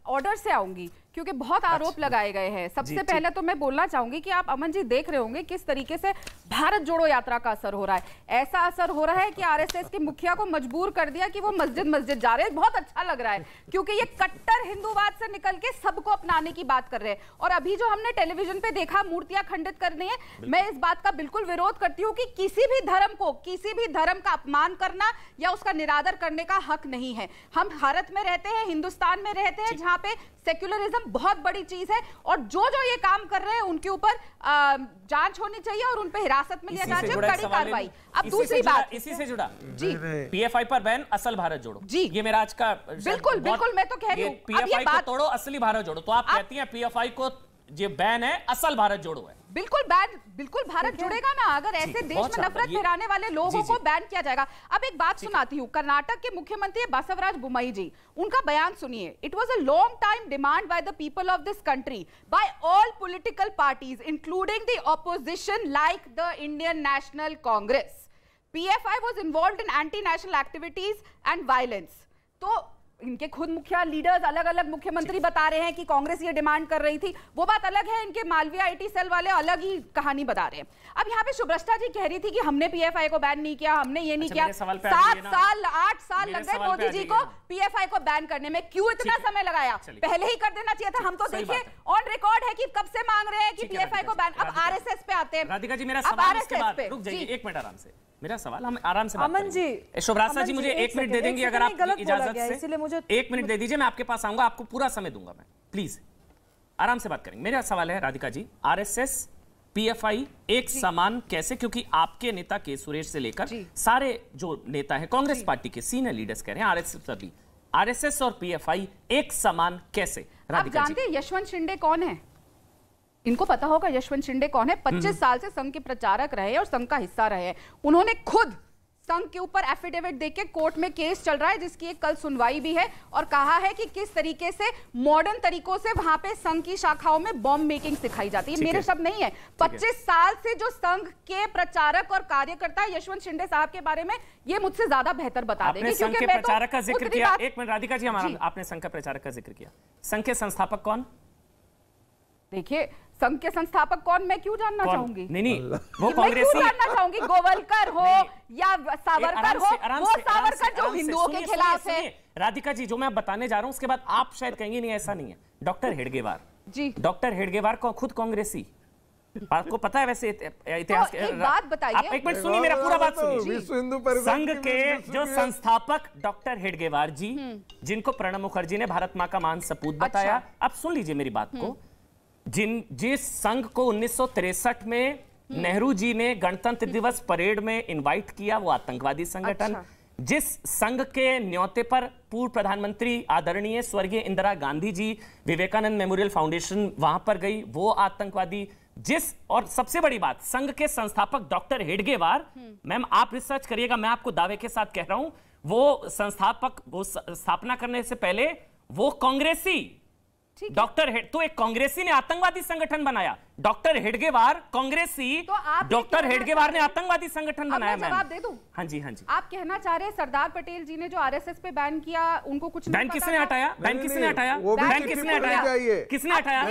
ऑर्डर से आऊंगी क्योंकि बहुत आरोप लगाए गए हैं। सबसे पहले तो मैं बोलना चाहूंगी कि आप अमन जी देख रहे होंगे किस तरीके से भारत जोड़ो यात्रा का असर हो रहा है। ऐसा असर हो रहा है कि आरएसएस के मुखिया को मजबूर कर दिया कि वो मस्जिद जा रहे हैं। बहुत अच्छा लग रहा है क्योंकि ये कट्टर हिंदूवाद से निकल के सबको अपनाने की बात कर रहे हैं। और अभी जो हमने टेलीविजन पे देखा मूर्तियां खंडित करनी है, मैं इस बात का बिल्कुल विरोध करती हूँ कि किसी भी धर्म का अपमान करना या उसका निरादर करने का हक नहीं है। हम भारत में रहते हैं, हिंदुस्तान में रहते हैं, जहां पे सेक्युलरिज्म बहुत बड़ी चीज है और जो ये काम कर रहे हैं उनके ऊपर जांच होनी चाहिए और उन पे हिरासत में लिया जाना चाहिए, कड़ी कार्रवाई। अब दूसरी बात इसी से जुड़ा जी, पीएफआई पर बैन, असल भारत जोड़ो जी, ये मेरा आज का बिल्कुल मैं तो कह रही हूं पीएफआई को तोड़ो, असली भारत जोड़ो। तो आप कहती हैं पीएफआई को ये बैन है, असल भारत जोड़ो है। बिल्कुल भारत जुड़ेगा ना अगर ऐसे देश में नफरत फैलाने वाले लोगों को बैन किया जाएगा। अब एक बात सुनाती हूँ, कर्नाटक के मुख्यमंत्री बसवराज बोम्मई जी, उनका बयान सुनिए। It was a long time demand by the people of this country bye all political parties including the opposition like the Indian national Congress. PFI was involved in anti-national activities and violence. तो इनके खुद मुखिया leaders, अलग अलग मुख्यमंत्री बता रहे हैं कि कांग्रेस ये डिमांड कर रही थी, वो बात अलग है। इनके मालवीय आईटी सेल वाले अलग ही कहानी बता रहे हैं। अब यहाँ पे शुभ्रष्टा जी कह रही थी कि हमने पीएफआई को बैन नहीं किया, हमने ये नहीं किया। 7 साल 8 साल लग गए मोदी जी को पीएफआई को बैन करने में, क्यों इतना समय लगाया? पहले ही कर देना चाहिए था। हम तो देखिए ऑन रिकॉर्ड है कि कब से मांग रहे हैं कि पीएफआई को बैन। अब आरएसएस पे आते हैं। राधिका जी मेरा सवाल उसके बाद, रुक जाइए एक मिनट आराम से, मेरा सवाल हम आराम से अमन जी, शुभ्राशा जी मुझे 1 मिनट दे देंगे अगर आप इजाजत से? इसलिए मुझे 1 मिनट दे दीजिए, मैं आपके पास आऊंगा, आपको पूरा समय दूंगा मैं, प्लीज आराम से बात करेंगे। मेरा सवाल है राधिका जी, आरएसएस पीएफआई एक समान कैसे? क्योंकि आपके नेता के सुरेश से लेकर सारे जो नेता है कांग्रेस पार्टी के सीनियर लीडर्स कह रहे हैं आरएसएस और पीएफआई एक समान कैसे? आप जानते हैं यशवंत शिंदे कौन है? इनको पता होगा यशवंत शिंदे कौन है। 25 साल से संघ के प्रचारक रहे और संघ का हिस्सा रहे। उन्होंने खुद संघ के ऊपर एफिडेविट देके कोर्ट में केस चल रहा है, जिसकी एक कल सुनवाई भी है, और कहा है कि किस तरीके से मॉडर्न तरीकों से वहां पे संघ की शाखाओं में बॉम्ब मेकिंग सिखाई जाती है। मेरे शब्द नहीं है। 25 साल से जो संघ के प्रचारक और कार्यकर्ता यशवंत शिंदे साहब के बारे में ये मुझसे ज्यादा बेहतर बता देंगे, क्योंकि मैं प्रचारक का जिक्र किया। एक मिनट राधिका जी, हमारा आपने संघ का प्रचारक का जिक्र किया, संघ के संस्थापक कौन? देखिए संघ के संस्थापक कौन, मैं क्यों जानना चाहूंगी? नहीं वो कांग्रेसी जानना चाहूंगी। गोवलकर हो या सावरकर हो, वो सावरकर जो हिंदुओं के खिलाफ है। राधिका जी जो मैं बताने जा रहा हूं उसके बाद आप शायद कहेंगे नहीं ऐसा नहीं है। डॉक्टर हेडगेवार जी, डॉक्टर हेडगेवार को खुद कांग्रेसी, आपको पता है वैसे इतिहास। एक बात बताइए, आप एक मिनट सुनिए, मेरा पूरा बात सुनिए। संघ के जो संस्थापक डॉक्टर हेडगेवार जी, जिनको प्रणब मुखर्जी ने भारत मां का मान सपूत बताया। अब सुन लीजिए मेरी बात को। जिस संघ को 1963 में नेहरू जी ने गणतंत्र दिवस परेड में इनवाइट किया, वो आतंकवादी संगठन। जिस संघ के न्योते पर पूर्व प्रधानमंत्री आदरणीय स्वर्गीय इंदिरा गांधी जी विवेकानंद मेमोरियल फाउंडेशन वहां पर गई, वो आतंकवादी। और सबसे बड़ी बात, संघ के संस्थापक डॉक्टर हेडगेवार, मैम आप रिसर्च करिएगा, मैं आपको दावे के साथ कह रहा हूं, वो संस्थापक, वो स्थापना करने से पहले वो कांग्रेसी डॉक्टर तो एक कांग्रेसी ने आतंकवादी संगठन बनाया। डॉक्टर हेडगेवार कांग्रेसी, तो डॉक्टर हेडगेवार ने आतंकवादी संगठन बनाया। मैं जवाब दे दूं? हाँ जी हाँ जी। आप कहना चाह रहे हैं सरदार पटेल जी ने जो आरएसएस पे बैन किया, उनको कुछ बैन किसने हटाया? बैन किसने हटाया? बैन किसने हटाया? किसने हटाया?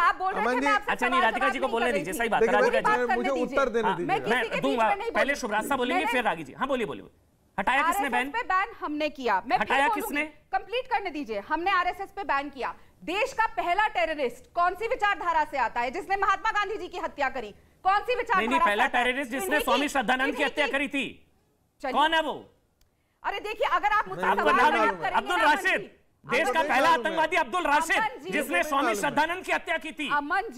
आप बोल रहे थे, अच्छा नहीं राधिका जी को बोलने दीजिए, सही बात है राधिका जी, मुझे उत्तर देने दीजिए। मैं दूंगा, पहले शुभ्राशा बोलेंगे फिर रागी जी। हाँ बोलिए बोलिए। हटाया किसने बैन? पे बैन हमने किया। मैं हटाया किसने? कंप्लीट करने दीजिए। हमने आरएसएस पे बैन किया। देश का पहला टेररिस्ट कौन सी विचारधारा से आता है जिसने महात्मा गांधी जी की हत्या करी? कौन सी विचारधारा? नहीं, पहला टेररिस्ट जिसने स्वामी श्रद्धानंद की हत्या करी थी, कौन है वो? अरे देखिए, अगर आप मुझसे सवाल अब्दुल राशिद, देश का पहला आतंकवादी अब्दुल राशिद, जिसने स्वामी श्रद्धानंद की हत्या की थी,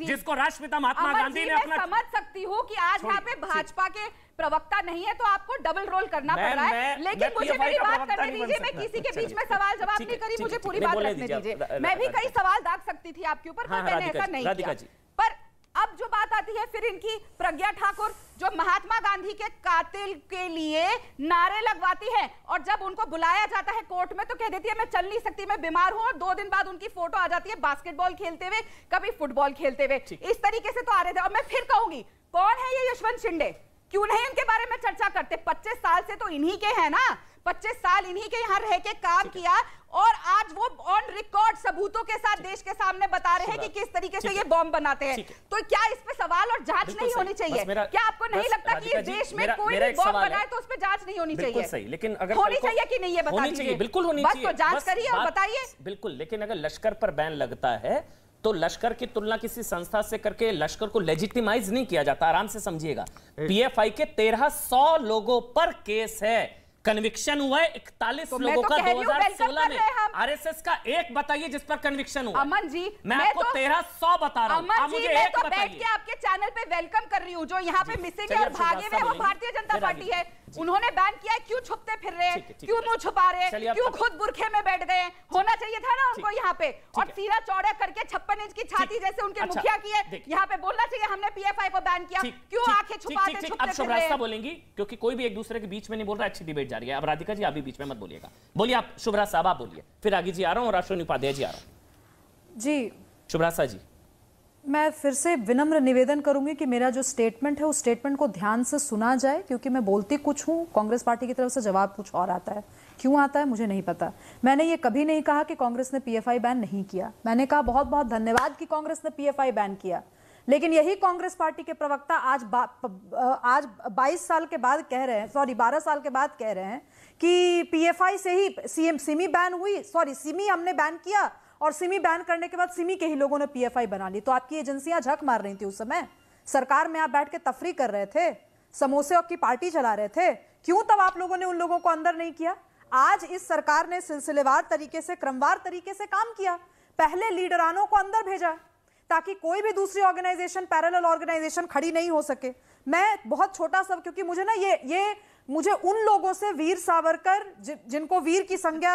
जिसको राष्ट्रपिता महात्मा गांधी ने अपना। समझ सकती हूँ कि आज यहाँ पे भाजपा के प्रवक्ता नहीं है तो आपको डबल रोल करना पड़ रहा है, लेकिन मुझे मेरी बात करने दीजिए। मैं किसी के बीच में सवाल जवाब नहीं करी, मुझे पूरी बात रखने दीजिए। मैं भी कई सवाल दाग सकती थी आपके ऊपर, पर मैंने ऐसा नहीं किया। पर अब जो बात आती है फिर इनकी, प्रज्ञा ठाकुर जो महात्मा गांधी के कातिल के लिए नारे लगवाती है, और जब उनको बुलाया जाता है कोर्ट में तो कह देती है मैं चल नहीं सकती, मैं बीमार हूं, और 2 दिन बाद उनकी फोटो आ जाती है बास्केटबॉल खेलते हुए, कभी फुटबॉल खेलते हुए। इस तरीके से तो आ रहे थे। और मैं फिर कहूंगी, कौन है ये यशवंत शिंदे? क्यों नहीं इनके बारे में चर्चा करते? 25 साल से तो इन्हीं के हैं ना, 25 साल इन्हीं के यहाँ रह के काम किया, और आज वो ऑन रिकॉर्ड सबूतों के साथ देश के सामने बता रहे हैं कि किस तरीके से ये बॉम्ब बनाते हैं। तो क्या इस पे सवाल और जांच नहीं होनी चाहिए? क्या आपको नहीं लगता कि इस देश में कोई भी बॉम्ब बनाए तो उस पे जांच नहीं होनी चाहिए? सही, लेकिन अगर होनी चाहिए कि नहीं, ये बता दीजिए। बिल्कुल होनी चाहिए, बस तो जांच करिए और बताइए। बिल्कुल, लेकिन अगर लश्कर पर बैन लगता है तो लश्कर की तुलना किसी संस्था से करके लश्कर को लेजिटिमाइज नहीं किया जाता। आराम से समझिएगा, पीएफआई के 1300 लोगों पर केस है, कन्विक्शन हुआ है 41 लोगों का 2016 में। आरएसएस का एक बताइए जिस पर कन्विक्शन हुआ। अमन जी, मैं आपको 1300 बता रहा हूं। अमन जी, मैं तो बैठ के आपके चैनल पे वेलकम कर रही हूं। जो यहाँ पे मिसिंग है और भागे हुए वो भारतीय जनता पार्टी है। उन्होंने बैन किया है, क्यों छुपते फिर रहे हैं? क्यों मुंह छुपा रहे हैं? क्यों खुद बुरखे में बैठ गए? होना चाहिए था ना उनको यहाँ पे, और सीना चौड़ा करके 56 इंच की छाती जैसे उनके मुखिया की है, यहाँ पे बोलना चाहिए हमने पीएफआई को बैन किया। क्यों आंखें छुपाते छुपते फिर रहे हैं? बोलेंगी क्योंकि कोई भी एक दूसरे के बीच में नहीं बोल रहा। अच्छी डिबेट जारी है। अब राधिका जी आप भी बीच में मत बोलिएगा। बोलिए आप, शुभ्रा साहब आप बोलिए, फिर आगे जी आ रहा हूं और अश्विनी उपाध्याय जी आ रहा हूं। जी शुभ्रासा जी। मैं फिर से विनम्र निवेदन करूंगी कि मेरा जो स्टेटमेंट है उस स्टेटमेंट को ध्यान से सुना जाए, क्योंकि मैं बोलती कुछ हूं, कांग्रेस पार्टी की तरफ से जवाब कुछ और आता है। क्यों आता है मुझे नहीं पता। मैंने ये कभी नहीं कहा कि कांग्रेस ने पीएफआई बैन नहीं किया। मैंने कहा बहुत बहुत धन्यवाद कि कांग्रेस ने पीएफआई बैन किया, लेकिन यही कांग्रेस पार्टी के प्रवक्ता आज 22 साल के बाद कह रहे हैं, सॉरी 12 साल के बाद कह रहे हैं कि पीएफआई से ही सिमी बैन हुई, सॉरी सिमी हमने बैन किया और सिमी बैन करने के बाद सिमी के ही लोगों ने पीएफआई बना ली। तो आपकी एजेंसियां झक मार रही थी उस समय, सरकार में आप बैठ के तफरी कर रहे थे, समोसे की पार्टी चला रहे थे, क्यों तब आप लोगों ने उन लोगों को अंदर नहीं किया? आज इस सरकार ने सिलसिलेवार तरीके से, क्रमवार तरीके से काम किया। पहले लीडरानों को अंदर भेजा ताकि कोई भी दूसरी ऑर्गेनाइजेशन, पैरेलल ऑर्गेनाइजेशन खड़ी नहीं हो सके। मैं बहुत छोटा सा, क्योंकि मुझे ना मुझे उन लोगों से, वीर सावरकर जिनको वीर की संज्ञा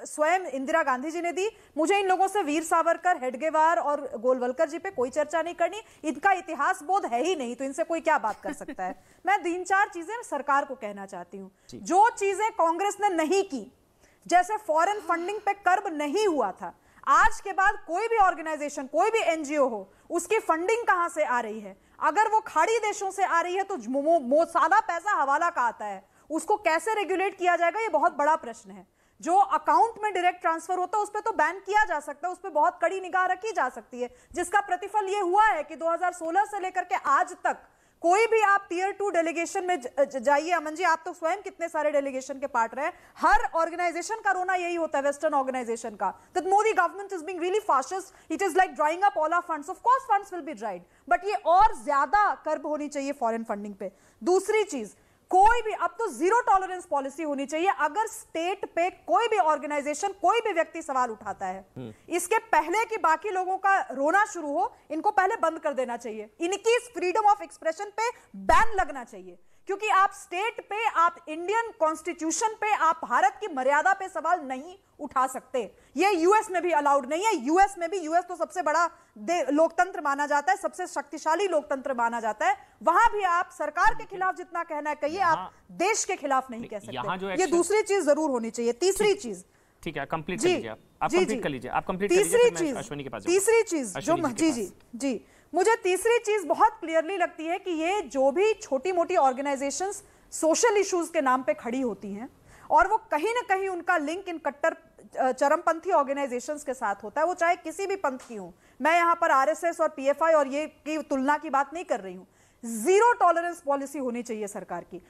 स्वयं इंदिरा गांधी जी ने दी, मुझे इन लोगों से वीर सावरकर, हेडगेवार और गोलवलकर जी पे कोई चर्चा नहीं करनी। इनका इतिहास बोध है ही नहीं, तो इनसे कोई क्या बात कर सकता है। मैं 3-4 चीजें सरकार को कहना चाहती हूँ। जो चीजें कांग्रेस ने नहीं की, जैसे फॉरेन फंडिंग पे कर्ब नहीं हुआ था, आज के बाद कोई भी ऑर्गेनाइजेशन, कोई भी एनजीओ हो, उसकी फंडिंग कहां से आ रही है? अगर वो खाड़ी देशों से आ रही है तो सादा पैसा हवाला का आता है, उसको कैसे रेगुलेट किया जाएगा? ये बहुत बड़ा प्रश्न है। जो अकाउंट में डायरेक्ट ट्रांसफर होता है उस पर तो बैन किया जा सकता है, उस पर बहुत कड़ी निगाह रखी जा सकती है, जिसका प्रतिफल ये हुआ है कि 2016 से लेकर के आज तक कोई भी आप टियर 2 डेलीगेशन में जाइए, अमन जी आप तो स्वयं कितने सारे डेलीगेशन के पार्ट रहे, हर ऑर्गेनाइजेशन का रोना यही होता है, वेस्टर्न ऑर्गेनाइजेशन का, that Modi government is being really fascist, it is like drying up all our funds. Of course funds will be dried, but ये और ज्यादा कर्ब होनी चाहिए फॉरेन फंडिंग पे। दूसरी चीज, कोई भी, अब तो जीरो टॉलरेंस पॉलिसी होनी चाहिए। अगर स्टेट पे कोई भी ऑर्गेनाइजेशन, कोई भी व्यक्ति सवाल उठाता है, इसके पहले कि बाकी लोगों का रोना शुरू हो, इनको पहले बंद कर देना चाहिए। इनकी फ्रीडम ऑफ एक्सप्रेशन पे बैन लगना चाहिए, क्योंकि आप स्टेट पे, आप इंडियन कॉन्स्टिट्यूशन पे, आप भारत की मर्यादा पे सवाल नहीं उठा सकते। ये यूएस में भी अलाउड नहीं है। यूएस में भी, यूएस तो सबसे बड़ा लोकतंत्र माना जाता है, सबसे शक्तिशाली लोकतंत्र माना जाता है, वहां भी आप सरकार के खिलाफ जितना कहना है कहिए, आप देश के खिलाफ नहीं कह सकते। ये दूसरी चीज जरूर होनी चाहिए। तीसरी चीज, ठीक है, कंप्लीट कर लीजिए आप कंप्लीट कर लीजिए, आप कंप्लीट तीसरी चीज जो मुझे तीसरी चीज बहुत क्लियरली लगती है कि ये जो भी छोटी मोटी ऑर्गेनाइजेशंस सोशल इश्यूज के नाम पे खड़ी होती हैं और वो कहीं ना कहीं उनका लिंक इन कट्टर चरमपंथी ऑर्गेनाइजेशंस के साथ होता है, वो चाहे किसी भी पंथ की हो। मैं यहां पर आरएसएस और पीएफआई और ये की तुलना की बात नहीं कर रही हूं। जीरो टॉलरेंस पॉलिसी होनी चाहिए सरकार की।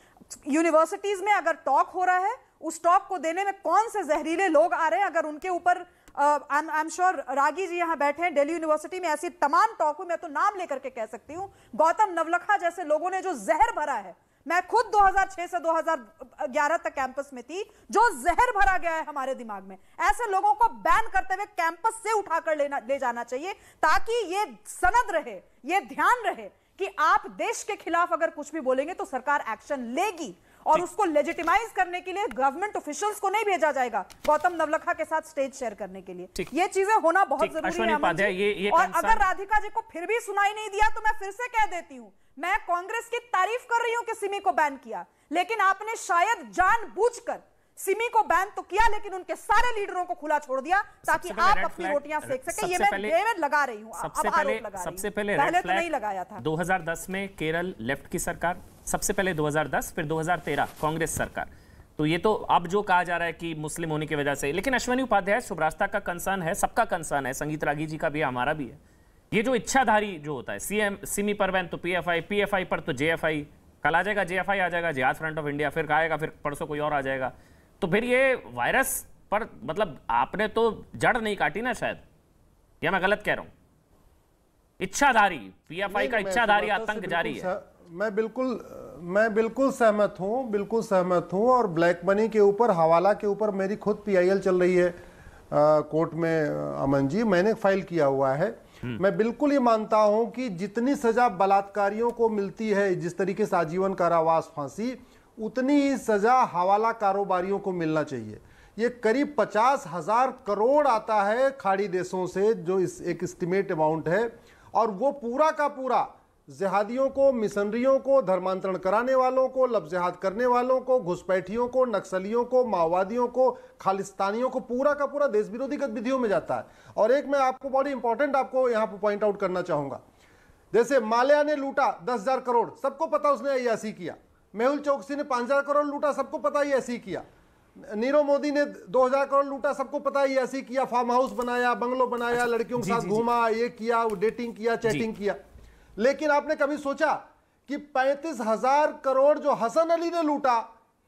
यूनिवर्सिटीज में अगर टॉक हो रहा है, उस टॉक को देने में कौन से जहरीले लोग आ रहे हैं, अगर उनके ऊपर आई एम श्योर रागी जी यहां बैठे हैं, दिल्ली यूनिवर्सिटी में ऐसी तमाम टॉक हुई, मैं तो नाम लेकर के कह सकती हूं, गौतम नवलखा जैसे लोगों ने जो जहर भरा है। मैं खुद 2006 से 2011 तक कैंपस में थी, जो जहर भरा गया है हमारे दिमाग में, ऐसे लोगों को बैन करते हुए कैंपस से उठाकर ले जाना चाहिए, ताकि ये सनद रहे, ये ध्यान रहे कि आप देश के खिलाफ अगर कुछ भी बोलेंगे तो सरकार एक्शन लेगी, और उसको लेजिटिमाइज करने के लिए गवर्नमेंट ऑफिशियल्स को नहीं भेजा जाएगा गौतम नवलखा के साथ स्टेज शेयर करने के लिए। ये चीजें होना बहुत जरूरी है। और अगर राधिका जी को फिर भी सुनाई नहीं दिया तो मैं फिर से कह देती हूं, मैं कांग्रेस की तारीफ कर रही हूं कि सिमी को बैन किया, लेकिन आपने शायद जानबूझकर सिमी को बैन तो किया, लेकिन उनके सारे लीडरों को खुला छोड़ दिया ताकि आप अपनी रोटियां सेक सके। ये मैं लगा रही हूं, सबसे पहले तो नहीं लगाया था। 2010 में केरल लेफ्ट की सरकार, सबसे पहले 2010, फिर 2013 कांग्रेस सरकार। तो ये तो अब जो कहा जा रहा है कि मुस्लिम होने की वजह से, लेकिन अश्वनी उपाध्याय, शुभ्रास्ता का कंसर्न है, सबका कंसर्न है, संगीत रागी जी का भी है, हमारा भी है। ये जो इच्छाधारी जो होता है, सीएम सिमी पर बैन तो पीएफआई, पीएफआई पर तो जेएफआई, कल आ जाएगा जेएफआई आ जाएगा, जिहाद फ्रंट ऑफ इंडिया, फिर आएगा, फिर परसों कोई और आ जाएगा। तो फिर ये वायरस पर मतलब आपने तो जड़ नहीं काटी ना शायद, या मैं गलत कह रहा हूं? इच्छाधारी, पीएफआई का इच्छाधारी आतंक जारी है। मैं बिल्कुल सहमत हूं, और ब्लैक मनी के ऊपर, हवाला के ऊपर मेरी खुद पीआईएल चल रही है कोर्ट में, अमन जी, मैंने फाइल किया हुआ है। मैं बिल्कुल ये मानता हूं कि जितनी सजा बलात्कारियों को मिलती है, जिस तरीके से आजीवन कारावास, फांसी, उतनी ही सजा हवाला कारोबारियों को मिलना चाहिए। ये करीब 50,000 करोड़ आता है खाड़ी देशों से, जो एक एस्टिमेट अमाउंट है, और वो पूरा का पूरा जिहादियों को, मिशनरियों को, धर्मांतरण कराने वालों को, लब जिहाद करने वालों को, घुसपैठियों को, नक्सलियों को, माओवादियों को, खालिस्तानियों को, पूरा का पूरा देश विरोधी गतिविधियों में जाता है। और एक मैं आपको बड़ी इंपॉर्टेंट आपको यहां पर पॉइंट आउट करना चाहूंगा, जैसे माल्या ने लूटा 10,000 करोड़, सबको पता उसने अय्यासी किया। मेहुल चौकसी ने 5,000 करोड़ लूटा, सबको पता अय्यासी किया। नीरव मोदी ने 2,000 करोड़ लूटा, सबको पता अय्यासी किया। फार्म हाउस बनाया, बंगलो बनाया, लड़कियों के साथ घूमा, ये किया, डेटिंग किया, चैटिंग किया। लेकिन आपने कभी सोचा कि 35,000 करोड़ जो हसन अली ने लूटा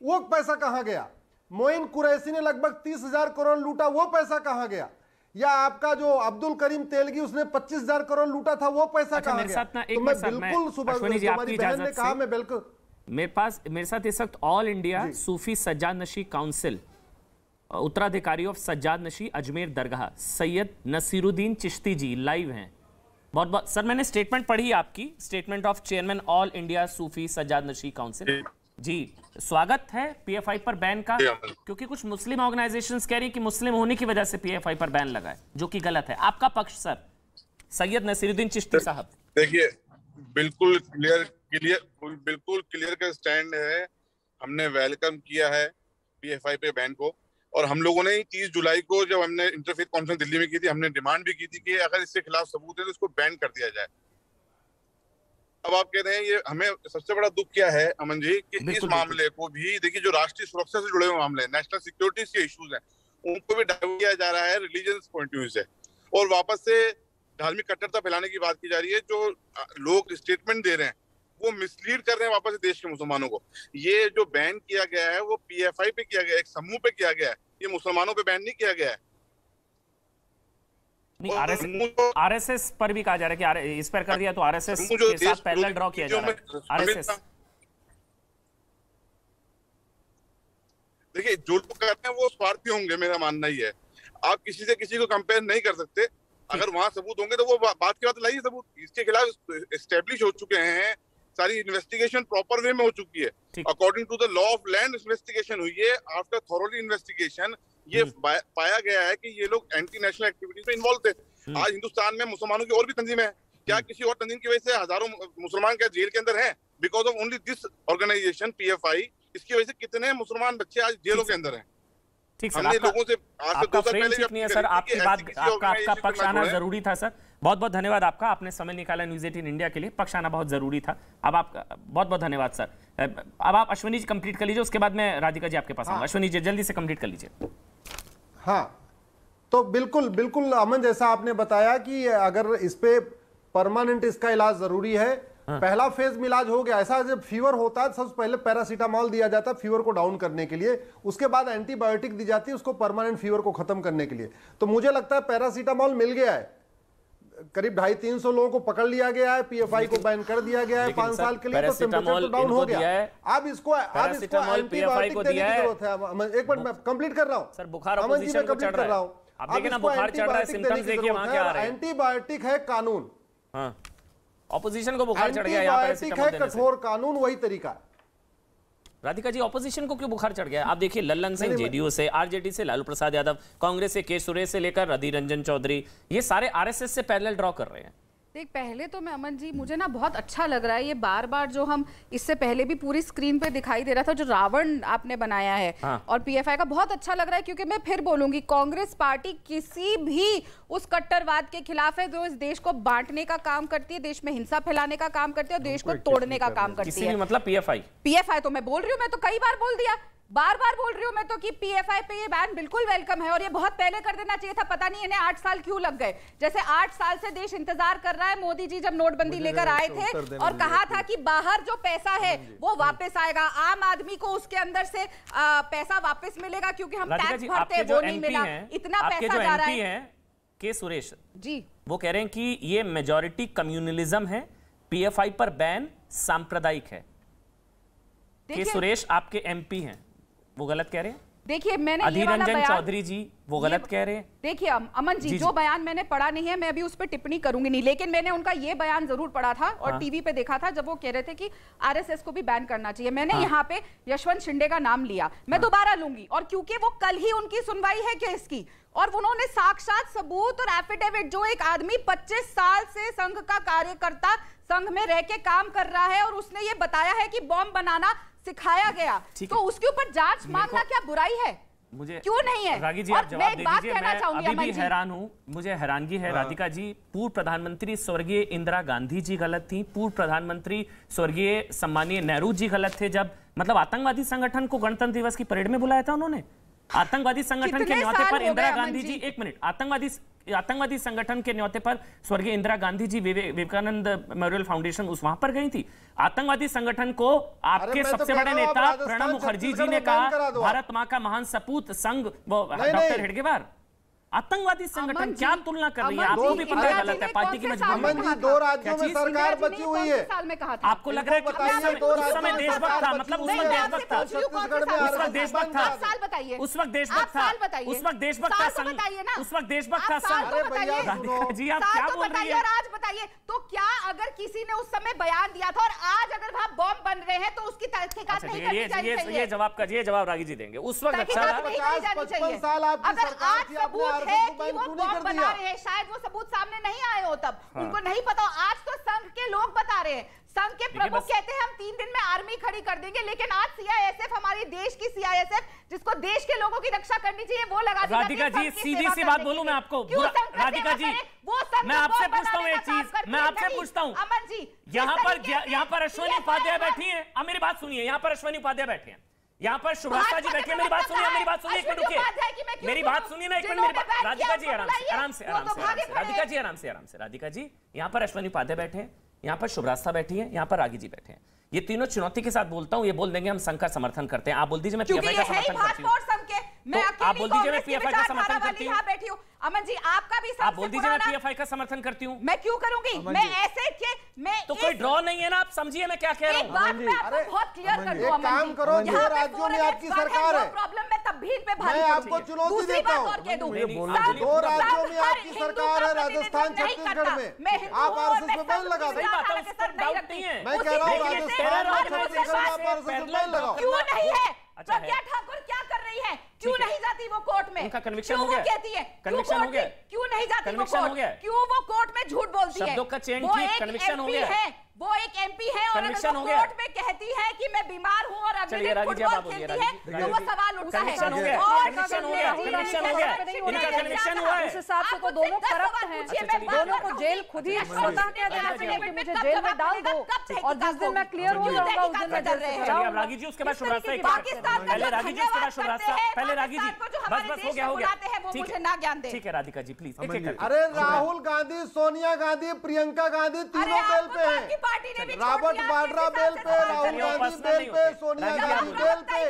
वो पैसा कहां गया? मोइन कुरैशी ने लगभग 30,000 करोड़ लूटा, वो पैसा कहां गया? या आपका जो अब्दुल करीम तेलगी उसने 25,000 करोड़ लूटा था, वो पैसा कहां गया? तो मैं बिल्कुल सुबह हमारी बहन ने कहा, मैं बिल्कुल मेरे साथ इस वक्त all India Sufi Sajjadanashin council उत्तराधिकारी of Sajjadanashin Ajmer Dargah Syed Naseeruddin Chishti ji live हैं। बहुत बहुत सर, मैंने स्टेटमेंट पढ़ी आपकी, statement of chairman all India Sufi Sajjadanashin council जी। स्वागत है पीएफआई पर बैन का, क्योंकि कुछ मुस्लिम ऑर्गेनाइजेशंस कह रही हैं कि मुस्लिम होने की वजह से पीएफआई पर बैन लगा है, जो कि गलत है। आपका पक्ष सर, सैयद नसीरुद्दीन चिश्ती साहब। देखिए, बिल्कुल क्लियर का स्टैंड है। हमने वेलकम किया है पीएफआई पे बैन को, और हम लोगों ने 30 जुलाई को जब हमने इंटरफेथ कॉन्फ्रेंस दिल्ली में की थी, हमने डिमांड भी की थी कि अगर इसके खिलाफ सबूत है तो इसको बैन कर दिया जाए। अब आप कह रहे हैं, ये हमें सबसे बड़ा दुख क्या है अमन जी कि इस मामले को भी देखिए, जो राष्ट्रीय सुरक्षा से जुड़े हुए मामले हैं, नेशनल सिक्योरिटी के इश्यूज हैं, उनको भी डाइवर्ट किया जा रहा है रिलीजियस पॉइंट ऑफ व्यू से, और वापस से धार्मिक कट्टरता फैलाने की बात की जा रही है। जो लोग स्टेटमेंट दे रहे हैं वो मिसलीड कर रहे हैं वापस देश के मुसलमानों को। ये जो बैन किया गया है वो पीएफआई पे किया गया है, एक समूह पे किया गया है, ये मुसलमानों पे बैन नहीं किया गया है। आरएसएस पर भी कहा जा रहा है कि इस पर कर दिया तो आरएसएस के साथ पैरेलल ड्रॉ किया जा रहा है। आरएसएस देखिए, जो लोग कर रहे हैं वो स्वार्थी होंगे, मेरा मानना ही है। आप किसी से किसी को कंपेयर नहीं कर सकते। अगर वहां सबूत होंगे तो वो बात की बात लाइए सबूत। इसके खिलाफ एस्टेब्लिश हो चुके हैं, सारी इन्वेस्टिगेशन प्रॉपर वे में हो चुकी है, according to the law of land investigation हुई है। आफ्टर थॉरोली इन्वेस्टिगेशन ये पाया गया है कि ये लोग एंटी नेशनल एक्टिविटीज में इन्वॉल्व थे। आज हिंदुस्तान में मुसलमानों की और भी तंजीमें हैं, क्या किसी और तंजीम की वजह से हजारों मुसलमान क्या जेल के अंदर हैं? Because of only this organisation PFI, इसकी वजह से कितने मुसलमान बच्चे आज जेलों के अंदर हैं। ठीक सर, आपका फ्रेम ठीक नहीं है सर, आपकी बात, आपका पक्ष आना जरूरी था सर। बहुत बहुत धन्यवाद आपका, आपने समय निकाला न्यूज़ 18 इंडिया के लिए, पक्ष आना बहुत जरूरी था। अब आप बहुत बहुत धन्यवाद सर। अब आप अश्विनी जी कंप्लीट कर लीजिए, उसके बाद मैं राधिका जी आपके पास आऊंगा। अश्विनी जी जल्दी से कंप्लीट कर लीजिए। हाँ, तो बिल्कुल बिल्कुल अमन, जैसा आपने बताया कि अगर इस पे परमानेंट इसका इलाज जरूरी है, पहला फेज में इलाज हो गया। ऐसा जब फीवर होता है सबसे पहले पैरासीटामोल दिया जाता है फीवर को डाउन करने के लिए, उसके बाद एंटीबायोटिक दी जाती है उसको परमानेंट फीवर को खत्म करने के लिए। तो मुझे लगता है पैरासीटामोल मिल गया है, करीब 250-300 लोगों को पकड़ लिया गया है, पीएफआई को बैन कर दिया गया है 5 साल के लिए, तो टेम्परेचर तो डाउन हो गया। अब इसको एंटीबायोटिक देने की जरूरत है। एक मिनट मैं कंप्लीट कर रहा हूं सर, बुखार अपोजिशन को चढ़ रहा है। आप देखिए ना, बुखार चढ़ रहा है, सिम्टम्स देखिए वहां क्या आ रहे हैं। एंटीबायोटिक है कानून, हां, ऑपोजिशन को बुखार चढ़ गया, यहाँ पैरासीटामोल देने से कठोर कानून वही तरीका है। राधिका जी, ऑपोजिशन को क्यों बुखार चढ़ गया? आप देखिए, लल्लन सिंह जेडीयू से, आरजेडी से लालू प्रसाद यादव, कांग्रेस से के सुरेश से लेकर अधीर रंजन चौधरी, ये सारे आरएसएस से पैरेलल ड्रॉ कर रहे हैं। देख, पहले तो मैं अमन जी, मुझे ना बहुत अच्छा लग रहा है ये बार बार जो हम इससे पहले भी पूरी स्क्रीन पे दिखाई दे रहा था, जो रावण आपने बनाया है। हाँ। और पीएफआई का बहुत अच्छा लग रहा है, क्योंकि मैं फिर बोलूंगी, कांग्रेस पार्टी किसी भी उस कट्टरवाद के खिलाफ है जो इस देश को बांटने का काम करती है, देश में हिंसा फैलाने का काम करती है और देश को तोड़ने का काम करती है। मतलब पीएफआई तो मैं बोल रही हूँ, मैं तो कई बार बोल दिया, बार बार बोल रही हूँ मैं तो कि पीएफआई पे ये बैन बिल्कुल वेलकम है, और ये बहुत पहले कर देना चाहिए था। पता नहीं इन्हें 8 साल क्यों लग गए। जैसे 8 साल से देश इंतजार कर रहा है। मोदी जी जब नोटबंदी लेकर आए थे और कहा था कि बाहर जो पैसा है वो वापस आएगा, आम आदमी को उसके अंदर से पैसा वापस मिलेगा, क्योंकि हम टैक्स भरते हैं वो नहीं मिला, इतना पैसा जा रहा है। के सुरेश जी वो कह रहे हैं कि ये मेजॉरिटी कम्युनलिज्म है, पीएफआई पर बैन सांप्रदायिक है। के सुरेश आपके एमपी हैं, वो गलत कह रहे हैं? देखिए मैंने अधीर रंजन चौधरी जी वो गलत कह रहे हैं। देखिए अमन जी, जो बयान मैंने पढ़ा नहीं है, मैं अभी उस पर टिप्पणी करूंगी नहीं, लेकिन मैंने उनका ये बयान जरूर पढ़ा था और टीवी पे देखा था जब वो कह रहे थे कि आरएसएस को भी बैन करना चाहिए। मैंने यहाँ पे यशवंत शिंदे का नाम लिया, मैं दोबारा लूंगी, और क्योंकि वो कल ही उनकी सुनवाई है केस की, और उन्होंने साक्षात सबूत और एफिडेविट, जो एक आदमी 25 साल से संघ का कार्यकर्ता संघ में रह के काम कर रहा है और उसने ये बताया है कि बॉम्ब बनाना सिखाया गया, तो उसके ऊपर जांच मांगना क्या बुराई है? मुझे क्यों नहीं है? रागी जी, आप जवाब दे दीजिए। मैं अभी भी हैरान हूं, मुझे हैरानगी है। राधिका जी, पूर्व प्रधानमंत्री स्वर्गीय इंदिरा गांधी जी गलत थी, पूर्व प्रधानमंत्री स्वर्गीय सम्मानीय नेहरू जी गलत थे जब मतलब आतंकवादी संगठन को गणतंत्र दिवस की परेड में बुलाया था उन्होंने। आतंकवादी संगठन के न्योते पर इंदिरा गांधी जी, एक मिनट, आतंकवादी संगठन के न्योते पर स्वर्गीय इंदिरा गांधी जी विवेकानंद मेमोरियल फाउंडेशन वहां पर गई थी। आतंकवादी संगठन को आपके सबसे बड़े नेता प्रणब मुखर्जी जी ने कहा भारत मां का महान सपूत संघ, डॉक्टर हेडगेवार। आतंकवादी संगठन क्या तुलना कर रही है? आपको भी पता है गलत है, पार्टी की मजबूरी। 2 राज्यों में सरकार बची हुई है। आपको लग रहा है कि उस समय देशभक्त था, मतलब उस वक्त देशभक्त था, उस वक्त देशभक्त था, उस वक्त देशभक्त था, उस वक्त देशभक्त था संघ, उस वक्त देशभक्त था संघ। जी आप क्या बोल रही है? आज बताइए तो क्या अगर किसी ने उस समय बयान दिया था और आज अगर वहां बॉम्ब बन रहे हैं तो उसकी तहकीकात नहीं करनी चाहिए? ये जवाब रागी जी देंगे। उस वक्त अच्छा था, 55 साल आपकी सरकार थी, आपने है कि वो बॉम्ब बना रहे हैं, शायद वो सबूत सामने नहीं आए हो तब, उनको नहीं पता। आज तो संघ के लोग बता रहे हैं, संघ के प्रमुख कहते हैं हम 3 दिन में आर्मी खड़ी कर देंगे, लेकिन आज सीआईएसएफ, हमारे देश की सीआईएसएफ, जिसको देश के लोगों की रक्षा करनी चाहिए, वो लगा दी। राधिका जी, सीधी सी बात बोलूं मैं आपको, राधिका जी मैं आपसे पूछता हूँ एक चीज, मैं आपसे पूछता हूँ, अमन जी, यहाँ पर अश्विनी उपाध्याय बैठी है, अब मेरी बात सुनिए, यहाँ पर अश्विनी उपाध्याय बैठे हैं, यहाँ पर शुभ्रास्ता जी बैठे, मेरी बात सुनिए, एक मिनट रुकिए, मेरी बात सुनिए ना, एक मिनट, राधिका जी आराम से, राधिका जी आराम से, राधिका जी, यहाँ पर अश्विनी उपाध्याय बैठे हैं, यहाँ पर शुभ्रास्ता बैठी है, यहाँ पर रागी जी बैठे हैं। ये तीनों चुनौती के साथ बोलता हूँ, ये बोल देंगे हम संघ का समर्थन करते हैं। आप बोल दीजिए मैं पीएफआई का समर्थन करती हूँ, आप बोल दीजिए मैं पीएफआई का समर्थन करती हूँ। अमन जी आपका भी आप बोल दीजिए मैं पीएफआई का समर्थन करती हूँ। मैं क्यों करूंगी? मैं ऐसे के मैं तो कोई ड्रॉ नहीं है ना, आप समझिए मैं क्या कह रहा हूँ। बहुत क्लियर कर दूं, काम करो, 2 राज्यों में आपकी सरकार है, प्रॉब्लम में तब्दील पे मैं आपको चुनौती देता हूँ। 2 राज्यों में आपकी सरकार है, राजस्थान छत्तीसगढ़ में, आप आरएसएस पे बैन लगा दो। मैं कह रहा हूँ राजस्थान छत्तीसगढ़ में आप आरएसएस पे बैन लगाओ। क्यों नहीं है? प्रज्ञा ठाकुर क्या कर रही है? क्यों नहीं जाती वो कोर्ट में? उनका कन्विक्शन हो गया, कहती है कन्विक्शन हो गया, क्यों नहीं जाती वो कन्विक्शन हो गया, क्यों वो कोर्ट में झूठ बोलती है? शब्दों का चेन ठीक, कन्विक्शन हो गया, वो एक एमपी है और अगर वो कोर्ट में कहती है कि मैं बीमार हूं और अगले दिन फुटबॉल खेलती है तो वो सवाल उठता है। कन्विक्शन हो गया, कन्विक्शन हो गया, कन्विक्शन हो गया, इनका कन्विक्शन हुआ है। उस हिसाब से तो दोनों करप्ट हैं, दोनों को जेल खुद ही स्वतः कह देना चाहिए कि मुझे जेल में डाल दो, और जिस दिन मैं क्लियर हो जाऊंगा उस दिन मैं जेल से चलिए अब रागी जी, उसके बाद शुभ्रास्ता, पहले रागी जी, उसके बाद शुभ्रास्ता, पहले रागी जी, बस हो गया, ठीक है राधिका जी प्लीज। अरे राहुल गांधी, सोनिया गांधी, प्रियंका गांधी तीनों बेल पे हैं, रॉबर्ट वाड्रा बेल पे, राहुल गांधी बेल पे, सोनिया गांधी बेल पे।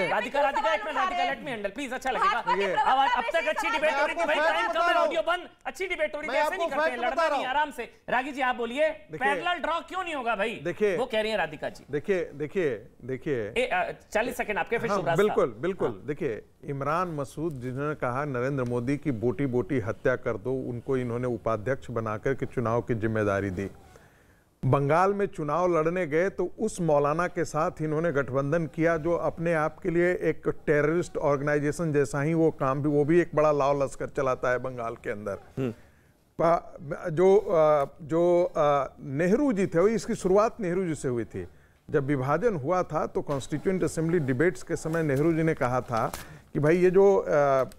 राधिका एक minute, Radhika let me handle please, अच्छा लगेगा। अब तक अच्छी डिबेट हो रही थी भाई, टाइम कम है, ऑडियो बंद, अच्छी डिबेट हो रही थी, ऐसे नहीं करते हैं, लड़ना नहीं, आराम से। रागी जी आप बोलिए, पैरेलल ड्रॉ क्यों नहीं होगा भाई? देखिए वो कह रही है राधिका जी। देखिए 40 सेकंड आपके, फिर बिल्कुल। देखिए इमरान मसूद जिन्होंने कहा नरेंद्र मोदी की बोटी बोटी हत्या कर दो, उनको इन्होंने उपाध्यक्ष बनाकर के चुनाव की जिम्मेदारी दी। बंगाल में चुनाव लड़ने गए तो उस मौलाना के साथ इन्होंने गठबंधन किया जो अपने आप के लिए एक टेररिस्ट ऑर्गेनाइजेशन जैसा ही वो काम भी, वो भी एक बड़ा लाव लश्कर चलाता है बंगाल के अंदर। जो नेहरू जी थे, इसकी शुरुआत नेहरू जी से हुई थी। जब विभाजन हुआ था तो कॉन्स्टिट्यूएंट असेंबली डिबेट्स के समय नेहरू जी ने कहा था कि भाई ये जो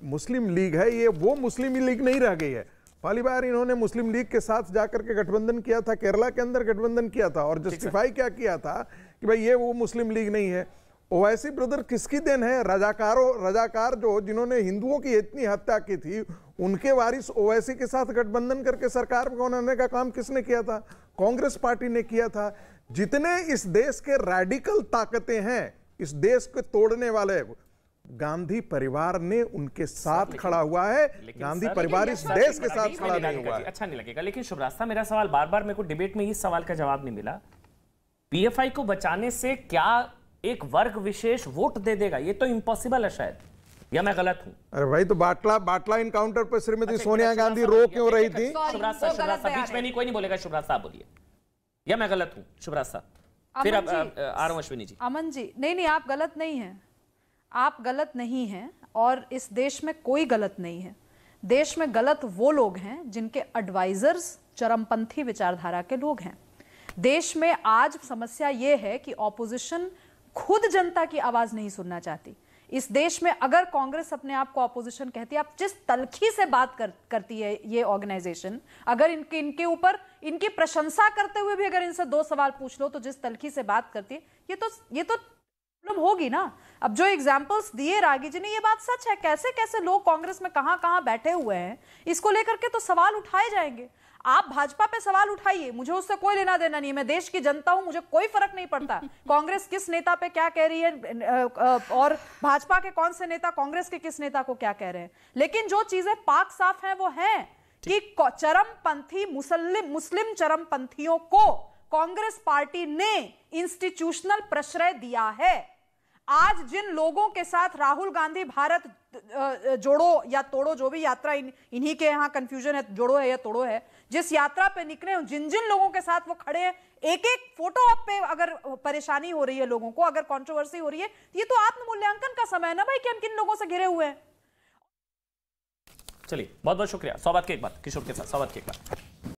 मुस्लिम लीग है, ये वो मुस्लिम लीग नहीं रह गई है। पहली बार इन्होंने मुस्लिम लीग के साथ जाकर के गठबंधन किया था, केरला के अंदर गठबंधन किया था, और जस्टिफाई क्या किया था कि भाई ये वो मुस्लिम लीग नहीं है। ओवैसी ब्रदर किसकी देन है? रजाकार जो जिन्होंने हिंदुओं की इतनी हत्या की थी, उनके वारिस ओवैसी के साथ गठबंधन करके सरकार बनाने का काम किसने किया था? कांग्रेस पार्टी ने किया था। जितने इस देश के रैडिकल ताकतें हैं, इस देश को तोड़ने वाले, गांधी परिवार ने उनके साथ खड़ा हुआ है। गांधी परिवार इस देश के साथ खड़ा नहीं हुआ है। अच्छा नहीं लगेगा, लेकिन शुभ्रास्ता मेरा सवाल बार मेरे को डिबेट में इस सवाल का जवाब नहीं मिला। पीएफआई को बचाने से क्या एक वर्ग विशेष वोट दे देगा? ये तो इम्पॉसिबल है शायद। या मैं गलत हूं? अरे भाई, तो बाटला इनकाउंटर पर श्रीमती सोनिया गांधी रो क्यों रही थी? शुभराज साहब बीच में नहीं, कोई नहीं बोलेगा। शुभराज साहब बोलिए, या मैं गलत हूं? शुभराज साहब, फिर अब आ रहा हूं अश्विनी जी। अमन जी, नहीं, आप गलत नहीं हैं, आप गलत नहीं हैं, और इस देश में कोई गलत नहीं है। देश में गलत वो लोग हैं जिनके एडवाइजर्स चरमपंथी विचारधारा के लोग हैं। देश में आज समस्या ये है कि ऑपोजिशन खुद जनता की आवाज नहीं सुनना चाहती। इस देश में अगर कांग्रेस अपने आप को ऑपोजिशन कहती है, आप जिस तलखी से बात करती है ये ऑर्गेनाइजेशन, अगर इनके ऊपर इनकी प्रशंसा करते हुए भी अगर इनसे 2 सवाल पूछ लो तो जिस तलखी से बात करती है, ये तो प्रॉब्लम होगी ना। अब जो एग्जांपल्स दिए रागी जी ने, ये बात सच है। कैसे कैसे लोग कांग्रेस में कहां बैठे हुए हैं, इसको लेकर के तो सवाल उठाए जाएंगे। आप भाजपा पे सवाल उठाइए, मुझे उससे कोई लेना देना नहीं है। मैं देश की जनता हूं, मुझे कोई फर्क नहीं पड़ता कांग्रेस किस नेता पे क्या कह रही है और भाजपा के कौन से नेता कांग्रेस के किस नेता को क्या कह रहे हैं। लेकिन जो चीजें पाक साफ हैं वो है कि चरमपंथी मुस्लिम चरमपंथियों को कांग्रेस पार्टी ने इंस्टीट्यूशनल प्रश्रय दिया है। आज जिन लोगों के साथ राहुल गांधी भारत जोड़ो या तोड़ो, जो भी यात्रा इन्हीं के यहां कंफ्यूजन है, जोड़ो है या तोड़ो है, जिस यात्रा पे निकले, जिन लोगों के साथ वो खड़े हैं, एक एक फोटो आप पे अगर परेशानी हो रही है लोगों को, अगर कंट्रोवर्सी हो रही है, ये तो आत्ममूल्यांकन का समय है ना भाई कि हम किन लोगों से घिरे हुए हैं। चलिए, बहुत बहुत शुक्रिया। सौबात के एक बात किशोर के साथ, सौबात के एक बात।